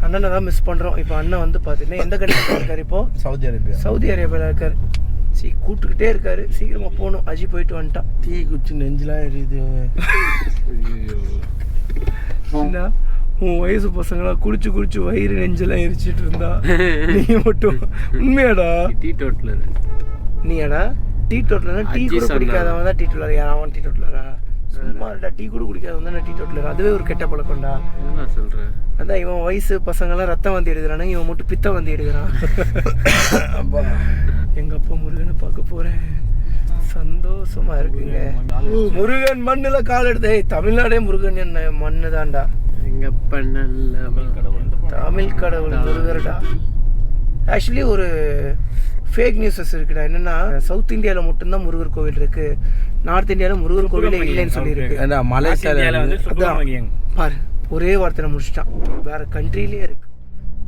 அண்ணனை தான் மிஸ் பண்ணுறோம். இப்போ அண்ணன் வந்து பார்த்தீங்கன்னா எந்த கண்ட்ரியில் இருக்காரு? இப்போ சவுதி அரேபியாவில் இருக்காரு. கூப்பிட்டுக்கிட்டே இருக்காரு. சீக்கிரமாக போகணும். அஜி போயிட்டு வந்துட்டான். தீ குச்சி நெஞ்செலாம் எரியுது. உன் வயசு பசங்களாம் குடிச்சு வயிறு நெஞ்செல்லாம் எரிச்சிட்டு இருந்தா நீ மட்டும் உண்மையாடா? டீ டோட்டலர் நீயாடா? டீ டோட்டலர் டீ கூட குடிக்காதவன் தான் டீ டோட்டலர். யாராவன் டீ டோட்டலரா? சும்மாடா டீ கூட குடிக்காதவன் தான் டீ டோட்டலர். அதுவே ஒரு கெட்ட பழக்கம்டா. என்ன சொல்றேன்? அதான் இவன் வயசு பசங்கள்லாம் ரத்தம் வந்து எடுக்கிறானுங்க. இவன் மட்டும் பித்தம் வந்து எடுக்கிறான். எங்க அப்பா முருகனை பார்க்க போறேன். சந்தோஷமா இருக்குங்க. முருகன் மண்ணுல கால் எடுத்த தமிழ்நாடே முருகன் என்ன மண்ணு தான்டா. எங்க தமிழ் கடவுள் முருகர்டா. ஆக்சுவலி ஒரு ஃபேக் நியூஸஸ் இருக்குடா. என்னன்னா சவுத் இந்தியாவில் மட்டும்தான் முருகர் கோவில் இருக்கு, நார்த் இந்தியாவில் முருகர் கோவிலே இல்லைன்னு சொல்லியிருக்கு. மலேசியாவில் பாரு ஒரே வார்த்தை முடிச்சிட்டான். வேற கண்ட்ரிலேயே இருக்கு,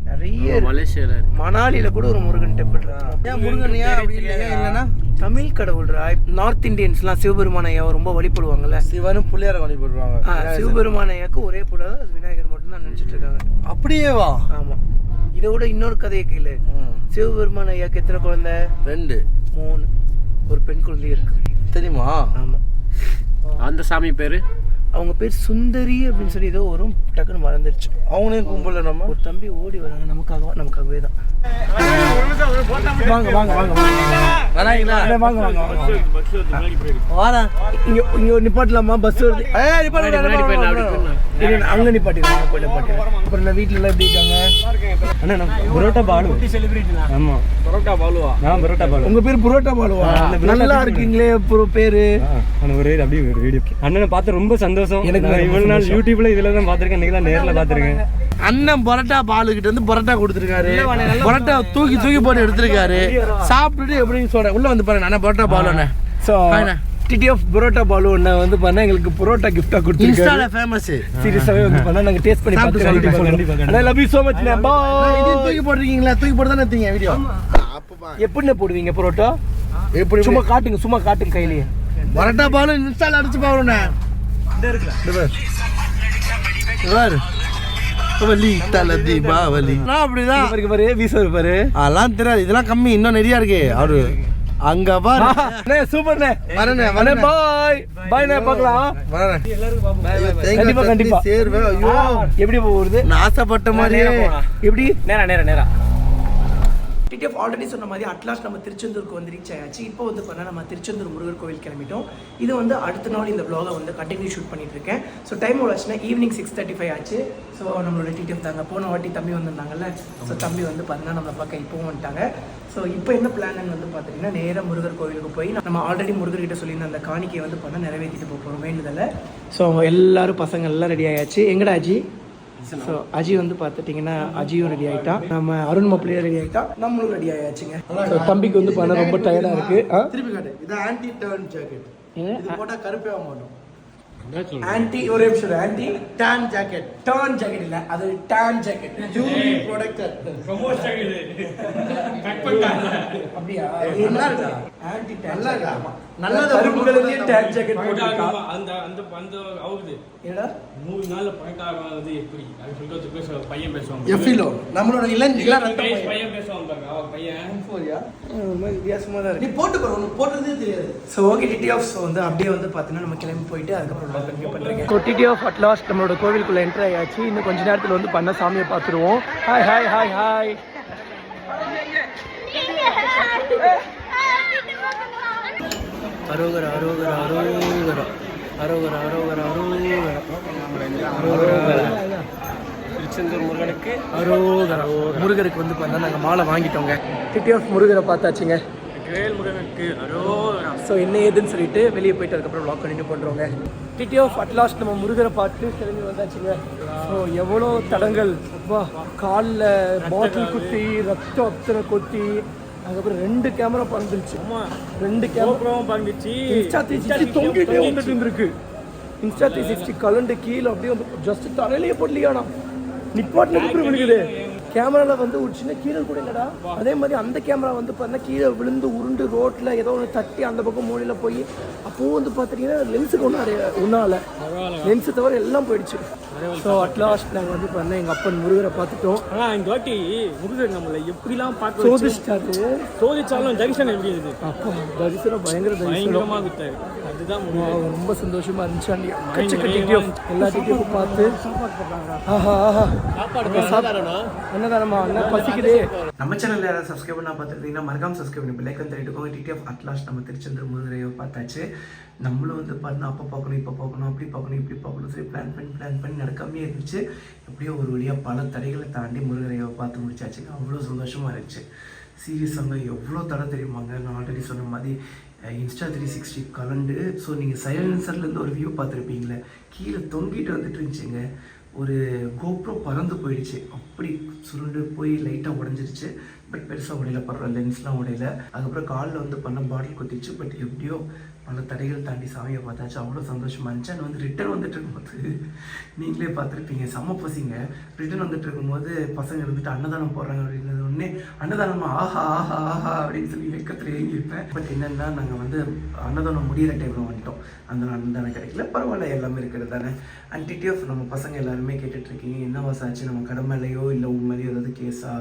நிறைய மலேசியால மணாலியில கூட ஒரு முருகன் டெம்பிள் இருக்கு. முருகன் இல்லைன்னா தமிழ் கடவுள்ரா. நார்த் இந்தியன்ஸ்லாம் சிவபெருமான ஐயாவை ரொம்ப வழிபடுவாங்கல்ல. சிவனும் புள்ளியார வழிபடுவாங்க. சிவபெருமான ஐயாவுக்கு ஒரே புள்ள அது விநாயகர் மட்டும் தான் நினைச்சிட்டு இருக்காங்க. அப்படியேவா? ஆமா. இதை விட இன்னொரு கதையை கேளு. சிவபெருமான ஐயாவுக்கு எத்தனை குழந்தை? 2 3 ஒரு பெண் குழந்தை இருக்கு தெரியுமா? ஆமா. அந்த சாமி பேரு அவங்க பேர் சுந்தரி அப்படின்னு சொல்லி ஏதோ வரும், டக்குன்னு மறந்துருச்சு. அவங்களையும் கும்பல நம்ம ஒரு தம்பி ஓடி வராங்க. நமக்காகவே தான். வாங்க வாங்க வாங்க வாங்க வாங்க. இங்க நிப்பாட்டலாமா? பஸ் வருது. அங்க நிப்பாட்டிடுவாங்க. அப்புறம் நான் வீட்டுல எல்லாம் எப்படி இருக்காங்க? பரோட்டா பாலு. ஆமா பரோட்டா பாலுவா? நான் பரோட்டா பாலு. உங்க பேர் பரோட்டா பாலுவா? நல்லா இருக்கீங்களே பேரு. ஒரே அப்படியே ஒரு வீடியோ அண்ணனை பார்த்து ரொம்ப சந்தோஷம். எனக்கு இவ்வளவு நாள் யூடியூப்ல இதுல தான் பாத்திருக்கேன், இன்னைக்கு தான் நேர்ல பாத்திருக்கேன். அண்ணன் பரோட்டா பாலு கிட்ட இருந்து பரோட்டா கொடுத்துருக்காரு. பரோட்டா தூக்கி போட்டு எடுத்திருக்காரு. சாப்பிட்டுட்டு எப்படின்னு சொல்றேன். உள்ள வந்து பாருங்க அண்ணன் பரோட்டா பாலு அண்ணன். So DD of Parotta Balu அண்ணா வந்து பண்ணா எங்களுக்கு பரோட்டா கிஃப்டா கொடுத்துருக்காரு. இன்ஸ்டால ஃபேமஸ். சீரியஸாவே வந்து பண்ணா நாங்க டேஸ்ட் பண்ணி பார்த்து கண்டிப்பா. Love you so much. இது தூக்கி போடுறீங்களா? தூக்கி போட்டு தானே எடுத்தீங்க வீடியோ. எப்படின்னு போடுவீங்க பரோட்டா? எப்படி சும்மா காட்டுங்க கையிலேயே. பரோட்டா பாலு இன்ஸ்டால அடிச்சு பாருண்ணே. அதெல்லாம் தெரியாது. இதெல்லாம் கம்மி, இன்னும் நிறைய இருக்கு. அவரு அங்க பாரு. சூப்பர்ண்ணே. பாய் பாய்ண்ணே. பார்க்கலாம். கண்டிப்பா சேர்வேன். ஐயோ எப்படி போகுது? நான் ஆசைப்பட்ட மாதிரியே. எப்படி நேரா டிடிஎஃப் ஆல்ரெடி சொன்ன மாதிரி அட்லாஸ்ட் நம்ம திருச்செந்தூருக்கு வந்து ரீச் ஆயாச்சு. இப்போ வந்து பண்ணால் நம்ம திருச்செந்தூர் முருகர் கோவில் கிளம்பிட்டோம். இது வந்து அடுத்த நாள் இந்த வ்ளாகை வந்து கண்டினியூ ஷூட் பண்ணிட்டு இருக்கேன். ஸோ டைம் ஆச்சுன்னா ஈவினிங் 6:35 ஆச்சு. ஸோ நம்மளோட டிடிஎஃப் தாங்க போன வாட்டி தம்பி வந்திருந்தாங்கல்ல. ஸோ தம்பி வந்து பார்த்தீங்கன்னா நம்மளை பார்க்க இப்போவும் வந்துட்டாங்க. ஸோ இப்போ என்ன பிளான் வந்து பார்த்தீங்கன்னா நேராக முருகர் கோவிலுக்கு போய் நம்ம ஆல்ரெடி முருகர்கிட்ட சொல்லியிருந்த அந்த காணிக்கையை வந்து பண்ண நிறைவேற்றிட்டு போகிறோம் வேண்டுதலை. ஸோ எல்லாரும் பசங்க எல்லாம் ரெடி ஆயாச்சு. எங்கடா அஜி? ஸோ அஜி வந்து பார்த்துட்டிங்கன்னா அஜியும் ரெடி ஆகிட்டான். நம்ம அருண் மாப்பிள்ளையும் ரெடி ஆகிட்டான். நம்மளும் ரெடி ஆயாச்சுங்க. ஸோ தம்பிக்கு வந்து பண்ண ரொம்ப டயர்டாக இருக்குது. திருப்பி காட்டு. இது ஆன்டி டர்ன் ஜாக்கெட். இது போட்டால் கருப்பே மாட்டோம். ஆன்டி ஒரே நிமிஷம். Aunty tan jacket. Turn jacket இல்லை, அது டான் ஜாக்கெட். Julie protector. அப்படியா? நல்லா இருக்கா? ஆன்டி நல்லா இருக்கா? நல்ல கருப்புகளுக்கே டான் ஜாக்கெட் போட்டுருக்கா. அந்த ஆகுது. ஏடா 3 நாள்ல பணக்காரது எப்படி அது சொல்லிட்டு பேச பையன் பேசுவாங்க. எஃபிலோ நம்மளோட இளம் பையன் பேசுவாங்க பாருங்க. அவ பையன் போறியா? வித்தியாசமா தான் நீ இருக்கு. போட்டு பாரு. உனக்கு போட்டதே தெரியாது. ஸோ ஓகே டிடி ஆஃப் வந்து அப்படியே வந்து பார்த்தீங்கன்னா நம்ம கிளம்பி போயிட்டு அதுக்கப்புறம் கண்டினியூ பண்ணுறேங்க. So DD off at last நம்மளோட கோவிலுக்குள்ளே என்ட்ரி ஆயாச்சு. இன்னும் கொஞ்ச நேரத்தில் வந்து பண்ண சாமியை பார்த்துருவோம். Hi hi hi hi. அரோகரா அரோகரா அரோகரா அரோகரா அரோகரா அரோகரா அரோகரா. திருச்செந்தூர் முருகனுக்கு அரோகரா. முருகருக்கு வந்து பார்த்தா நாங்கள் மாலை வாங்கிட்டோங்க. டிடிஎஃப் முருகரை பார்த்தாச்சுங்க. ஸோ என்ன ஏதுன்னு சொல்லிட்டு வெளியே போயிட்டு அதுக்கப்புறம் வ்ளாக் கண்டினியூ பண்ணுறோங்க. டிடிஎஃப் அட்லாஸ்ட் நம்ம முருகரை பார்த்து கிளம்பி வந்தாச்சுங்க. ஸோ எவ்வளோ தடங்கள் அப்பா, காலில் பாட்டில் குத்தி ரத்தம் அத்தனை கொத்தி, அதுக்கப்புறம் 2 கேமரா பறந்துருச்சு. 2 கேமரா பறந்துச்சு. இன்ஸ்டா 360 தொங்கிட்டே வந்துட்டு இருந்திருக்கு. இன்ஸ்டா 360 கலண்டு கீழே அப்படியே வந்து ஜஸ்ட் தலையிலேயே போடலையானா நிப்பாட்டில் விழுகுது. கேமராவில் வந்து ஒரு சின்ன கீழே கூட இல்லைடா. அதே மாதிரி அந்த கேமரா வந்து பார்த்தீங்கன்னா கீழே விழுந்து உருண்டு ரோட்டில் ஏதோ ஒன்று தட்டி அந்த பக்கம் மூலையில் போய் அப்போவும் வந்து பார்த்துட்டிங்கன்னா லென்ஸுக்கு ஒன்றால் லென்ஸு தவிர எல்லாம் போயிடுச்சு. ஸோ அட்லாஸ்ட் நாங்கள் வந்து பார்த்தீங்கன்னா எங்கள் அப்பன் முருகரை பார்த்துட்டோம். ஆனால் இந்த வாட்டி முருகர் நம்மளை எப்படிலாம் பார்த்து சோதிச்சிட்டாரு. சோதிச்சாலும் தரிசனம் எப்படி இருக்குது? அப்போ தரிசனம் பயங்கர பயங்கரமாக கொடுத்தாரு. அதுதான் ரொம்ப சந்தோஷமா இருந்துச்சு. எல்லா டிடிஎஃப் பார்த்து ஆஹா ஆஹா என்னதானமா என்ன பசிக்குது. நம்ம சேனல் யாராவது சப்ஸ்கிரைப் பண்ணா பார்த்துருந்தீங்கன்னா மறக்காம சப்ஸ்கிரைப் பண்ணி பெல்லைக்கன் தட்டிட்டுக்கோங்க. டிடிஎஃப் அட்லாஸ்ட் நம்ம திருச்செந்தூர் முருகரையை பார்த்தாச்சு. நம்மளும் வந்து பார்த்தா அப்போ பார்க்கணும், இப்போ பார்க்கணும், அப்படி பார்க்கணும், இப்படி பார்க்கணும் சரி பிளான் பண்ணி நடக்காமே இருந்துச்சு. எப்படியோ ஒரு வழியாக பல தடைகளை தாண்டி முருகரையை பார்த்து முடிச்சாச்சுங்க. அவ்வளோ சந்தோஷமாக இருந்துச்சு. சீரியஸாங்க எவ்வளோ தடை தெரியுமாங்க. நான் ஆல்ரெடி சொன்ன மாதிரி இன்ஸ்டா 360 கலண்டு. ஸோ நீங்கள் சைலன்சர்லேருந்து ஒரு வியூ பார்த்துருப்பீங்களே, கீழே தொங்கிட்டு வந்துட்டு இருந்துச்சுங்க. ஒரு கோப்ரோ பறந்து போயிடுச்சு. அப்படி சுருண்டு போய் லைட்டாக உடஞ்சிருச்சு. பட் பெருசாக உடையில, பரவாயில்ல, லென்ஸ்லாம் உடையில. அதுக்கப்புறம் காலில் வந்து பண்ண பாட்டில் கொத்திச்சு. பட் எப்படியோ பல தடைகள் தாண்டி சாமியை பார்த்தாச்சு. அவ்வளோ சந்தோஷமாக இருந்துச்சு. அண்ட் வந்து ரிட்டர்ன் வந்துட்டு இருக்கும்போது நீங்களே பார்த்துருப்பீங்க, செம்ம பசிங்க. ரிட்டர்ன் வந்துட்டு இருக்கும்போது பசங்க இருந்துட்டு அன்னதானம் போடுறாங்க அப்படின்றது உடனே அன்னதானமா ஆஹா ஆஹா ஆஹா அப்படின்னு சொல்லி வெக்கத்தில் ஏங்கியிருப்பேன். பட் என்னென்னா நாங்கள் வந்து அன்னதானம் முடிகிற டைமில் வந்துட்டோம். அந்த அன்னதானம் கிடைக்கல, பரவாயில்ல, எல்லாமே இருக்கிறது தானே. அண்ட் டிடிஎஃப் நம்ம பசங்க எல்லாருமே கேட்டுட்ருக்கீங்க, என்ன வாசாச்சு, நம்ம கடமையிலையோ இல்லை உண்மையிலையோ ஏதாவது கேஸா?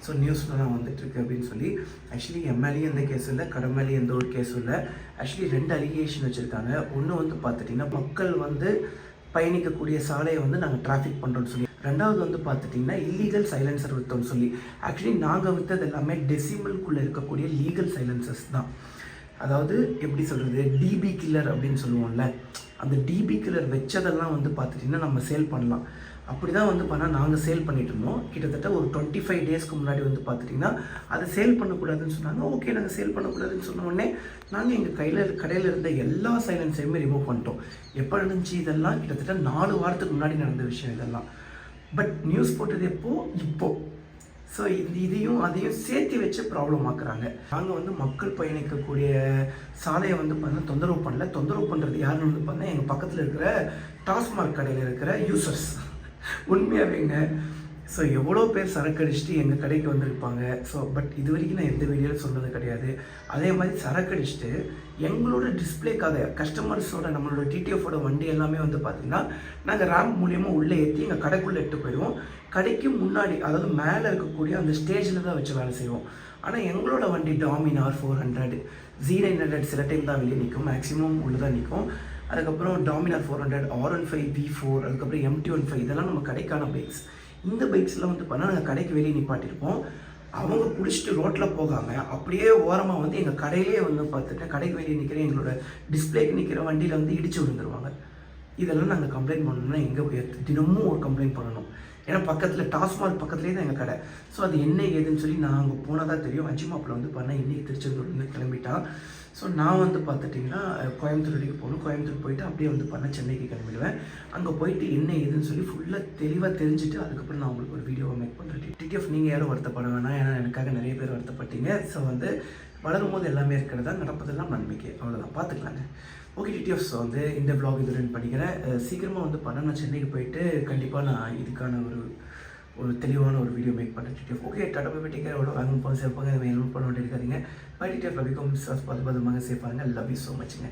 ஸோ நியூஸ்லாம் வந்துட்டுருக்கு அப்படின்னு சொல்லி. ஆக்சுவலி எம்எல்ஏ எந்த கேஸும் இல்லை, கடமையிலையும் எந்த ஒரு கேஸும் இல்லை. ஆக்சுவலி 2 அலிகேஷன் வச்சுருக்காங்க. ஒன்று வந்து பார்த்துட்டிங்கன்னா மக்கள் வந்து பயணிக்கக்கூடிய சாலையை வந்து நாங்கள் டிராஃபிக் பண்ணுறோன்னு சொல்லி. 2வது வந்து பார்த்துட்டிங்கன்னா இல்லீகல் சைலன்சர் விற்றோம்னு சொல்லி. ஆக்சுவலி நாங்கள் விற்றது எல்லாமே டெசிமல்குள்ளே இருக்கக்கூடிய லீகல் சைலன்சர்ஸ் தான். அதாவது எப்படி சொல்கிறது, டிபி கில்லர் அப்படின்னு சொல்லுவோம்ல, அந்த டிபி கில்லர் வச்சதெல்லாம் வந்து பார்த்துட்டிங்கன்னா நம்ம சேல் பண்ணலாம். அப்படி தான் வந்து பண்ணால் நாங்கள் சேல் பண்ணிட்டு இருந்தோம். கிட்டத்தட்ட ஒரு 25 டேஸ்க்கு முன்னாடி வந்து பார்த்துட்டிங்கன்னா அதை சேல் பண்ணக்கூடாதுன்னு சொன்னாங்க. ஓகே, நாங்கள் சேல் பண்ணக்கூடாதுன்னு சொன்ன உடனே நாங்கள் எங்கள் கடையில் இருந்த எல்லா சைலன்ஸையுமே ரிமூவ் பண்ணிட்டோம். எப்போ நடந்துச்சு இதெல்லாம்? கிட்டத்தட்ட 4 வாரத்துக்கு முன்னாடி நடந்த விஷயம் இதெல்லாம். பட் நியூஸ் போட்டது இப்போது. ஸோ இதையும் அதையும் சேர்த்து வச்சு ப்ராப்ளம் ஆக்குறாங்க. நாங்கள் வந்து மக்கள் பயணிக்கக்கூடிய சாலையை வந்து பார்த்தீங்கன்னா தொந்தரவு பண்ணல. தொந்தரவு பண்ணுறது யாருன்னு வந்து பார்த்தீங்கன்னா எங்கள் பக்கத்தில் இருக்கிற டாஸ்மார்க் கடையில் இருக்கிற யூசர்ஸ். உண்மையாகவேங்க. ஸோ எவ்வளோ பேர் சரக்கு அடிச்சுட்டு எங்கள் கடைக்கு வந்திருப்பாங்க. ஸோ பட் இது வரைக்கும் நான் எந்த வீடியோவில் சொன்னது கிடையாது. அதே மாதிரி சரக்கு அடிச்சுட்டு எங்களோட டிஸ்பிளேக்காக கஸ்டமர்ஸோட நம்மளோட டிடிஎஃபோட வண்டி எல்லாமே வந்து பார்த்திங்கன்னா நாங்கள் ரேம்ப் மூலியமாக உள்ளே ஏற்றி எங்கள் கடைக்குள்ளே எட்டு போயிடுவோம். கடைக்கு முன்னாடி, அதாவது மேலே இருக்கக்கூடிய அந்த ஸ்டேஜில் தான் வச்சு வேலை செய்வோம். ஆனால் எங்களோட வண்டி டாமினார் 400, Z900 சில டைம் தான் வெளியே நிற்கும், மேக்ஸிமம் உள்ளே தான் நிற்கும். அதுக்கப்புறம் டாமினார் 400, R15 V4, அதுக்கப்புறம் MT15, இதெல்லாம் நம்ம கடைக்கான பைக்ஸ். இந்த பைக்ஸ்லாம் வந்து பண்ணால் நாங்கள் கடைக்கு வெளியே நிப்பாட்டியிருப்போம். அவங்க பிடிச்சிட்டு ரோட்டில் போகாமல் அப்படியே ஓரமாக வந்து எங்கள் கடையிலே வந்து பார்த்துட்டு கடைக்கு வெளியே நிற்கிற எங்களோட டிஸ்பிளேக்கு நிற்கிற வண்டியில் வந்து இடித்து விழுந்துருவாங்க. இதெல்லாம் நாங்கள் கம்ப்ளைண்ட் பண்ணணும்னா எங்கே தினமும் ஒரு கம்ப்ளைண்ட் பண்ணணும். ஏன்னா பக்கத்தில் டாஸ்மார்க் பக்கத்துலேயே தான் எங்கள் கடை. ஸோ அது என்ன ஏதுன்னு சொல்லி நான் அங்கே போனதாக தெரியும். அஞ்சுமாப்பில் வந்து பண்ணால் இன்றைக்கி திருச்செந்தூர்லேருந்து கிளம்பிட்டான். ஸோ நான் வந்து பார்த்துட்டிங்கன்னா கோயம்புத்தூர் வரைக்கும் போகணும். கோயம்புத்தூர் போயிட்டு அப்படியே வந்து பண்ண சென்னைக்கு கிளம்பிடுவேன். அங்கே போயிட்டு என்ன ஏதுன்னு சொல்லி ஃபுல்லாக தெளிவாக தெரிஞ்சுட்டு அதுக்கப்புறம் நான் உங்களுக்கு ஒரு வீடியோவை மேக் பண்ணுறேன். டிடிஎஃப் நீங்கள் யாரும் வருத்தப்பட வேணாம், ஏன்னா எனக்காக நிறைய பேர் வருத்தப்பட்டீங்க. ஸோ வந்து வளரும் போது எல்லாமே இருக்கிறதா, நடப்பதெல்லாம் நன்மைக்கு, அவ்வளோதான், பார்த்துக்கலாங்க. ஓகே டிடிஎஃப்ஸ் வந்து இந்த vlog இது ரன் பண்ணிக்கிறேன். சீக்கிரமாக வந்து பண்ண நான் சென்னைக்கு போயிட்டு கண்டிப்பாக நான் இதுக்கான ஒரு தெளிவான ஒரு வீடியோ மேக் பண்ணுறேன் டிடிஎஃப். ஓகே, டாடா பை டேக் கேர். வாங்க போக சேஃபாங்க, ஹெல்ப் பண்ண வேண்டிய இருக்காதிங்க. Bye TTF. லவ் யூ, பார்த்து சேஃபாங்க. Love you so மச்சுங்க.